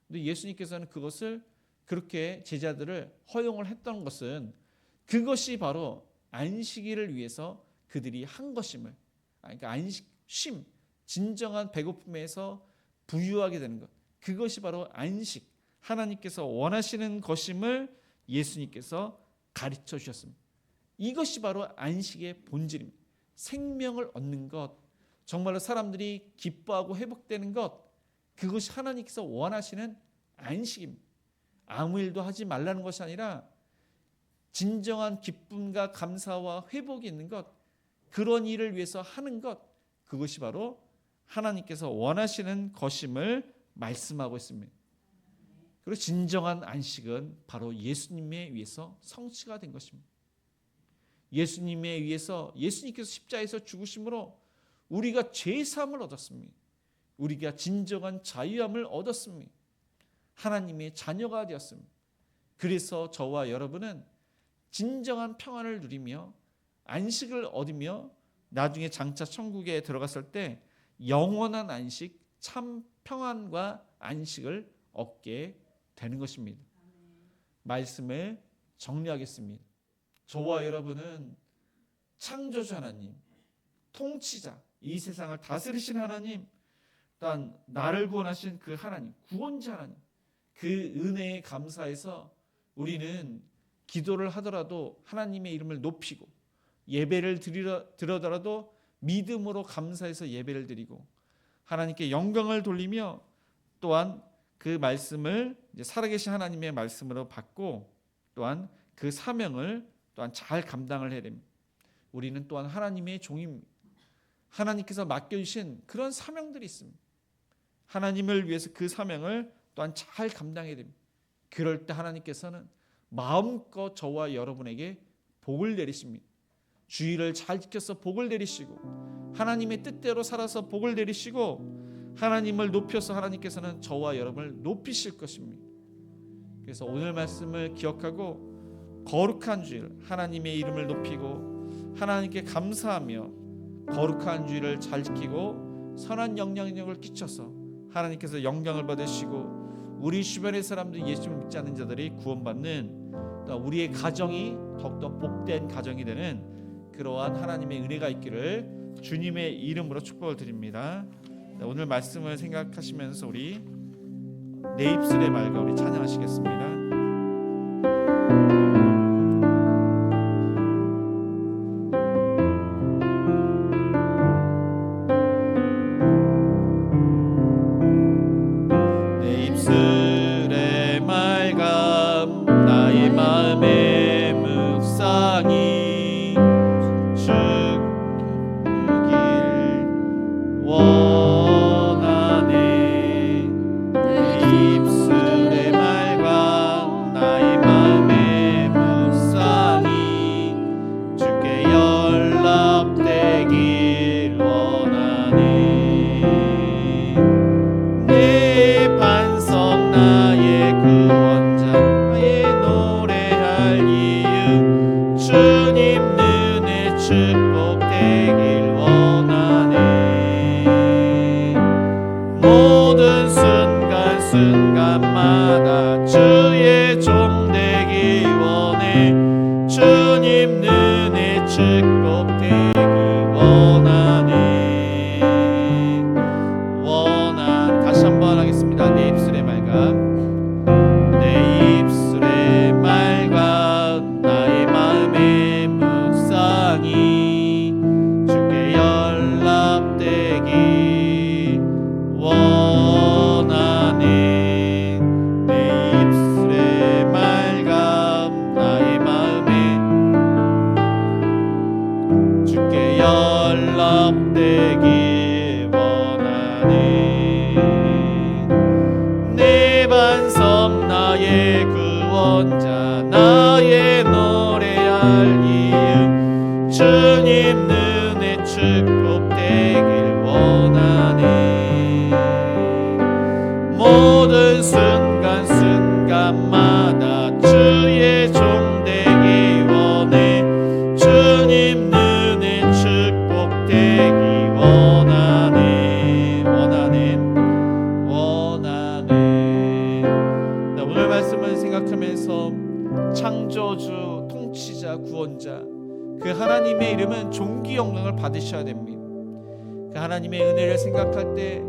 근데 예수님께서는 그것을 그렇게 제자들을 허용을 했던 것은 그것이 바로 안식일을 위해서 그들이 한 것임을, 그러니까 안식, 쉼, 진정한 배고픔에서 부유하게 되는 것, 그것이 바로 안식, 하나님께서 원하시는 것임을 예수님께서 가르쳐 주셨습니다. 이것이 바로 안식의 본질입니다. 생명을 얻는 것, 정말로 사람들이 기뻐하고 회복되는 것, 그것이 하나님께서 원하시는 안식입니다. 아무 일도 하지 말라는 것이 아니라 진정한 기쁨과 감사와 회복이 있는 것, 그런 일을 위해서 하는 것, 그것이 바로 하나님께서 원하시는 것임을 말씀하고 있습니다. 그리고 진정한 안식은 바로 예수님에 의해서 성취가 된 것입니다. 예수님에 의해서, 예수님께서 십자가에서 죽으심으로 우리가 죄사함을 얻었습니다. 우리가 진정한 자유함을 얻었습니다. 하나님의 자녀가 되었습니다. 그래서 저와 여러분은 진정한 평안을 누리며 안식을 얻으며 나중에 장차 천국에 들어갔을 때 영원한 안식, 참 평안과 안식을 얻게 되는 것입니다. 말씀을 정리하겠습니다. 저와 여러분은 창조주 하나님, 통치자, 이 세상을 다스리신 하나님, 또한 나를 구원하신 그 하나님, 구원자 하나님, 그 은혜에 감사해서 우리는 기도를 하더라도 하나님의 이름을 높이고, 예배를 드리더라도 믿음으로 감사해서 예배를 드리고, 하나님께 영광을 돌리며 또한 그 말씀을 이제 살아계신 하나님의 말씀으로 받고, 또한 그 사명을 또한 잘 감당을 해야 됩니다. 우리는 또한 하나님의 종입니다. 하나님께서 맡겨주신 그런 사명들이 있습니다. 하나님을 위해서 그 사명을 또한 잘 감당해야 됩니다. 그럴 때 하나님께서는 마음껏 저와 여러분에게 복을 내리십니다. 주의를 잘 지켜서 복을 내리시고, 하나님의 뜻대로 살아서 복을 내리시고, 하나님을 높여서 하나님께서는 저와 여러분을 높이실 것입니다. 그래서 오늘 말씀을 기억하고 거룩한 주일, 하나님의 이름을 높이고 하나님께 감사하며 거룩한 주일을 잘 지키고 선한 영향력을 끼쳐서 하나님께서 영광을 받으시고 우리 주변의 사람들, 예수를 믿지 않는 자들이 구원받는, 또 우리의 가정이 더욱더 복된 가정이 되는 그러한 하나님의 은혜가 있기를 주님의 이름으로 축복을 드립니다. 오늘 말씀을 생각하시면서 우리 내 입술의 말과 우리 찬양하시겠습니다. 내 입술의 말감, 나의 마음의 묵상이 주길 원하네. 내 입술의 말과 주님 눈에 축복되기 원하네. 다시 한번 하겠습니다. 내 입술의 말감, 내 입술의 말감, 나의 마음의 묵상이 주께 연락되기 원하네. 내 입술의 말감, 나의 마음에 주께 연락되기 원하네. 내 반석, 나의 구원자, 나의 노래할 이유, 주님 눈에 축복되길 원하네. 모든 순간순간마다 주의 종 되기 원해. 주님 눈에 축복되기 원하네. 오늘 말씀을 생각하면서 창조주, 통치자, 구원자, 그 하나님의 이름은 존귀 영광을 받으셔야 됩니다. 그 하나님의 은혜를 생각할 때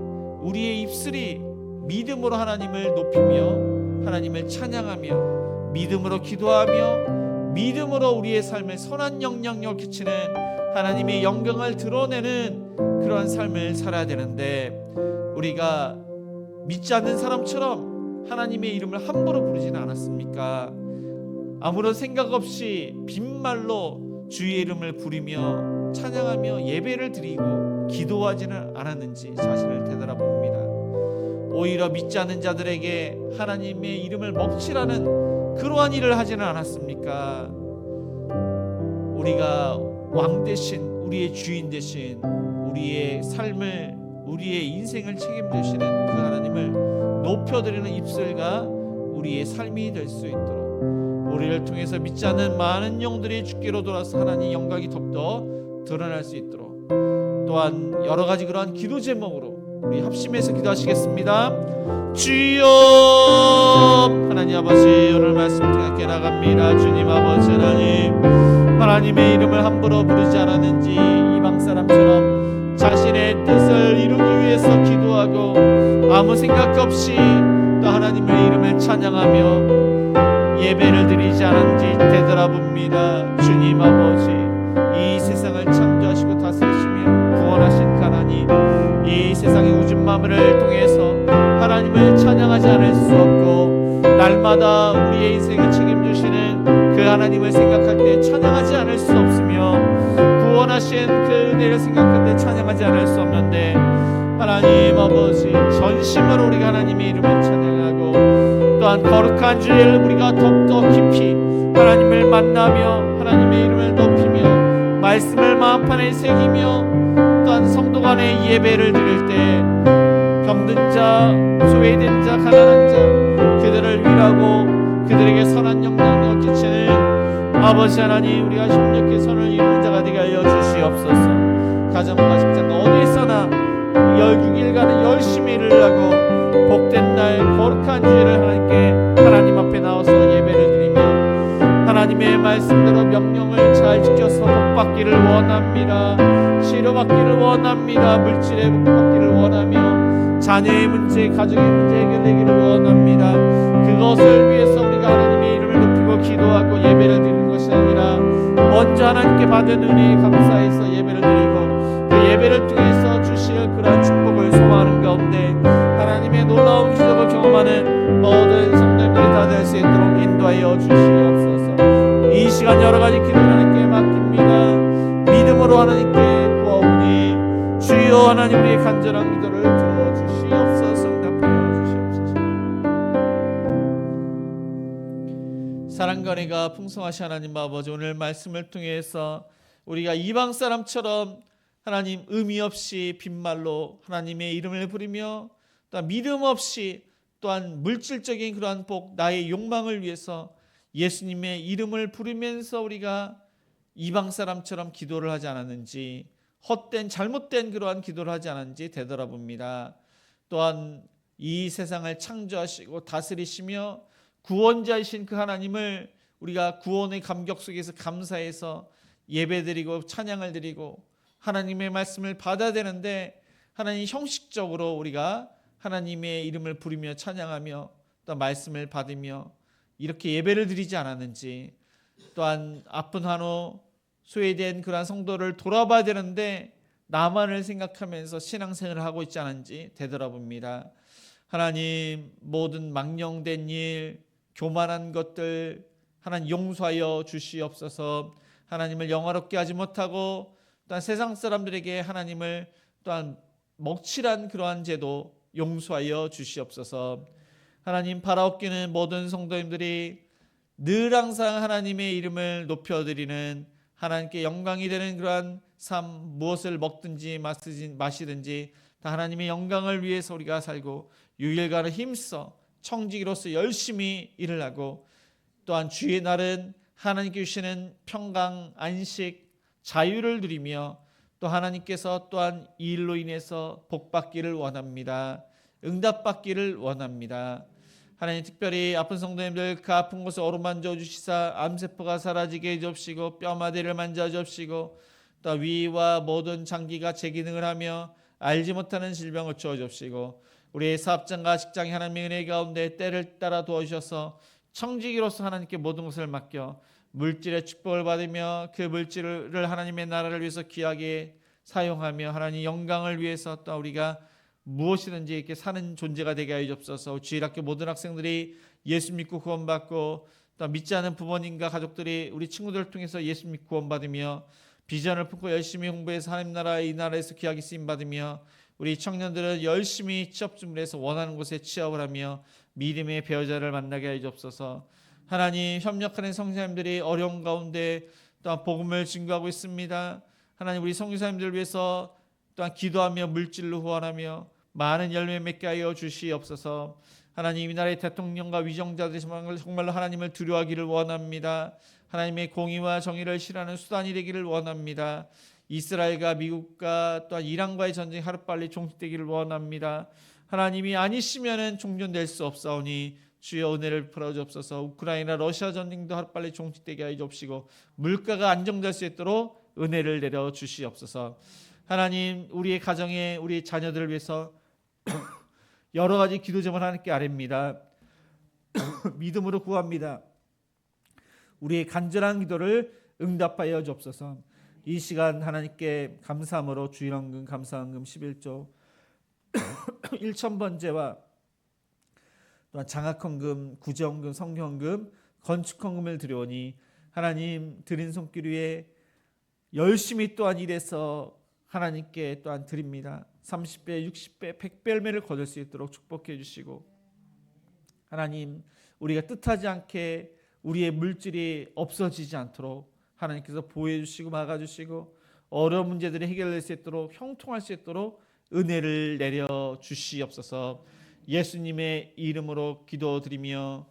우리의 입술이 믿음으로 하나님을 높이며 하나님을 찬양하며 믿음으로 기도하며 믿음으로 우리의 삶에 선한 영향력을 끼치는 하나님의 영광을 드러내는 그러한 삶을 살아야 되는데, 우리가 믿지 않는 사람처럼 하나님의 이름을 함부로 부르지는 않았습니까? 아무런 생각 없이 빈말로 주의 이름을 부르며 찬양하며 예배를 드리고 기도하지는 않았는지 자신을 되돌아봅니다. 오히려 믿지 않는 자들에게 하나님의 이름을 먹칠하는 그러한 일을 하지는 않았습니까? 우리가 왕 대신, 우리의 주인 대신 우리의 삶을, 우리의 인생을 책임지시는 그 하나님을 높여드리는 입술과 우리의 삶이 될 수 있도록, 우리를 통해서 믿지 않는 많은 영들이 주께로 돌아서 하나님 영광이 더욱더 드러날 수 있도록, 또한 여러 가지 그러한 기도 제목으로 우리 합심해서 기도하시겠습니다. 주여, 하나님 아버지, 오늘 말씀 통해 나갑니다. 주님 아버지 하나님, 하나님의 이름을 함부로 부르지 않았는지 이방 사람처럼 자신의 뜻을 이루기 위해서 기도하고 아무 생각 없이 또 하나님의 이름을 찬양하며 예배를 드리지 않은지 되돌아봅니다. 주님 아버지, 이 세상을 창조하시고 다스리시며 구원하신 하나님, 이 세상의 우주 만물을 통해서 하나님을 찬양하지 않을 수 없고 날마다 우리의 인생을 책임지시는 그 하나님을 생각할 때 찬양하지 않을 수 없으며 구원하신 그 은혜를 생각할 때 찬양하지 않을 수 없는데, 하나님 아버지, 전심으로 우리가 하나님의 이름을 찬양하고 또한 거룩한 주일 우리가 더욱더 깊이 하나님을 만나며 하나님의 이름을 높이며 말씀을 마음판에 새기며 또한 성도 간의 예배를 드릴 때 병든 자, 소외된 자, 가난한 자, 그들을 위로하고 그들에게 선한 영향력을 끼치는 아버지 하나님, 우리가 협력해 선을 이루는 자가 되게 하여 주시옵소서. 가정과 직장과 어디 있어나 6일간은 열심히 일을 하고 복된 날 거룩한 주일을 하나님 앞에 나와서 예배를 드리며 하나님의 말씀대로 명령을 잘 지켜서 복받기를 원합니다. 치료받기를 원합니다. 물질의 복받기를 원하며 자녀의 문제, 가정의 문제 해결되기를 원합니다. 그것을 위해서 우리가 하나님의 이름을 높이고 기도하고 예배를 드리는 것이 아니라 먼저 하나님께 받은 은혜에 감사해서 예배를 드리고 그 예배를 통해서 주실 그러한 축복을 소망하는 가운데 하나님의 놀라운 기적을 경험하는 모든 성도님들이 다 될 수 있도록 인도하여 주시옵소서. 이 시간 여러 가지 기도를 하나님께 맡깁니다. 믿음으로 하나님께 구하오니 주여, 하나님 우리의 간절한 기도를 들어주시옵소서. 응답하여 주시옵소서. 사랑과 은혜가 풍성하신 하나님 아버지, 오늘 말씀을 통해서 우리가 이방 사람처럼 하나님 의미 없이 빈말로 하나님의 이름을 부르며 또한 믿음 없이 또한 물질적인 그러한 복, 나의 욕망을 위해서 예수님의 이름을 부르면서 우리가 이방 사람처럼 기도를 하지 않았는지, 헛된 잘못된 그러한 기도를 하지 않았는지 되돌아봅니다. 또한 이 세상을 창조하시고 다스리시며 구원자이신 그 하나님을 우리가 구원의 감격 속에서 감사해서 예배드리고 찬양을 드리고 하나님의 말씀을 받아야 되는데, 하나님 형식적으로 우리가 하나님의 이름을 부르며 찬양하며 또 말씀을 받으며 이렇게 예배를 드리지 않았는지, 또한 아픈 한우 소외된 그러한 성도를 돌아봐야 되는데 나만을 생각하면서 신앙생활을 하고 있지 않은지 되돌아봅니다. 하나님, 모든 망령된 일, 교만한 것들 하나님 용서하여 주시옵소서. 하나님을 영화롭게 하지 못하고 또한 세상 사람들에게 하나님을 또한 먹칠한 그러한 죄도 용서하여 주시옵소서. 하나님, 바라옵기는 모든 성도님들이 늘 항상 하나님의 이름을 높여드리는, 하나님께 영광이 되는 그러한 삶, 무엇을 먹든지 마시든지 다 하나님의 영광을 위해서 우리가 살고 유일간을 힘써 청지기로서 열심히 일을 하고, 또한 주의 날은 하나님께 주시는 평강, 안식, 자유를 누리며 또 하나님께서 또한 이 일로 인해서 복받기를 원합니다. 응답받기를 원합니다. 하나님, 특별히 아픈 성도님들 그 아픈 곳을 어루만져 주시사 암세포가 사라지게 해주옵시고 뼈마디를 만져 주옵시고 또 위와 모든 장기가 제 기능을 하며 알지 못하는 질병을 주어 주옵시고 우리의 사업장과 직장의 하나님의 은혜 가운데 때를 따라 도와주셔서 청지기로서 하나님께 모든 것을 맡겨 물질의 축복을 받으며 그 물질을 하나님의 나라를 위해서 귀하게 사용하며 하나님 영광을 위해서 또 우리가 무엇이든지 이렇게 사는 존재가 되게 하여 주옵소서. 주일학교 모든 학생들이 예수 믿고 구원받고 또 믿지 않은 부모님과 가족들이 우리 친구들을 통해서 예수 믿고 구원받으며 비전을 품고 열심히 홍보해서 하나님 나라 이 나라에서 귀하게 쓰임받으며 우리 청년들은 열심히 취업 준비를 해서 원하는 곳에 취업을 하며 믿음의 배우자를 만나게 하여 주옵소서. 하나님, 협력하는 성도님들이 어려운 가운데 또한 복음을 증거하고 있습니다. 하나님, 우리 선교사님들을 위해서 또한 기도하며 물질로 후원하며 많은 열매 맺게 하여 주시옵소서. 하나님, 이 나라의 대통령과 위정자들이 정말로 하나님을 두려워하기를 원합니다. 하나님의 공의와 정의를 실현하는 수단이 되기를 원합니다. 이스라엘과 미국과 또한 이란과의 전쟁이 하루빨리 종식되기를 원합니다. 하나님이 아니시면은 종전될 수 없사오니 주여 은혜를 풀어주옵소서. 우크라이나 러시아 전쟁도 하루빨리 종식되게 하여 주옵시고 물가가 안정될 수 있도록 은혜를 내려 주시옵소서. 하나님, 우리의 가정에 우리 자녀들을 위해서 여러 가지 기도 제목을 하나님께 아뢰입니다. 믿음으로 구합니다. 우리의 간절한 기도를 응답하여 주옵소서. 이 시간 하나님께 감사함으로 주일헌금, 감사헌금 11조 1,000번제와 또한 장학헌금, 구제헌금, 성경헌금, 건축헌금을 드려오니 하나님 드린 손길 위에 열심히 또한 일해서 하나님께 또한 드립니다. 30배, 60배, 100배 열매를 거둘 수 있도록 축복해 주시고 하나님, 우리가 뜻하지 않게 우리의 물질이 없어지지 않도록 하나님께서 보호해 주시고 막아주시고 어려운 문제들이 해결될 수 있도록 형통할 수 있도록 은혜를 내려 주시옵소서. 예수님의 이름으로 기도드리며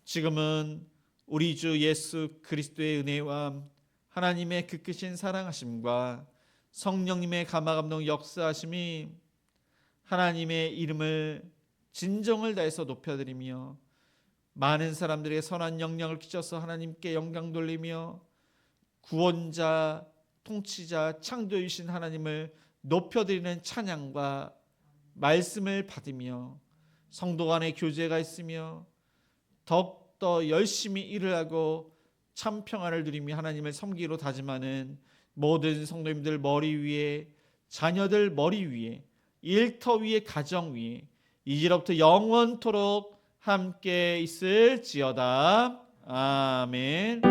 지금은 우리 주 예수 그리스도의 은혜와 하나님의 그 크신 사랑하심과 성령님의 감화감동 역사하심이 하나님의 이름을 진정을 다해서 높여드리며 많은 사람들에게 선한 영향을 끼쳐서 하나님께 영광 돌리며 구원자, 통치자, 창조주신 하나님을 높여드리는 찬양과 말씀을 받으며 성도 간의 교제가 있으며 더욱더 열심히 일을 하고 참 평안을 누리며 하나님을 섬기기로 다짐하는 모든 성도님들 머리 위에, 자녀들 머리 위에, 일터 위에, 가정 위에 이제로부터 영원토록 함께 있을지어다. 아멘.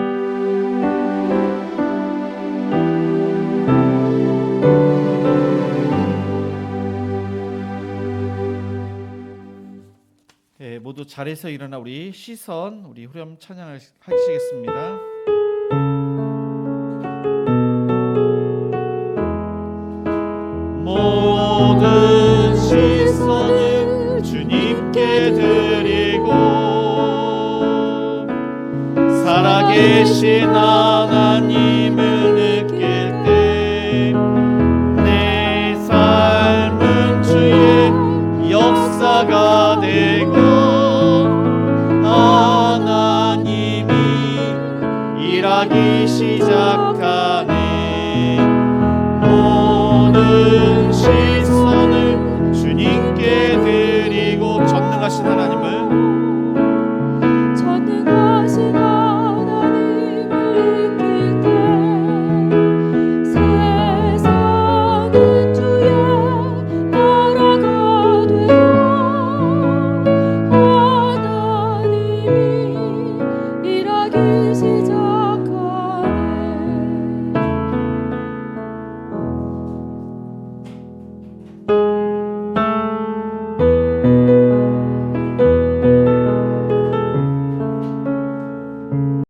모두 자리에서 일어나 우리 시선, 우리 후렴 찬양을 하시겠습니다. 모든 시선을 주님께 드리고 살아계신 하나님을 느낄 때 내 삶은 주의 역사가 되고 하나님이 시작하니 모든 시작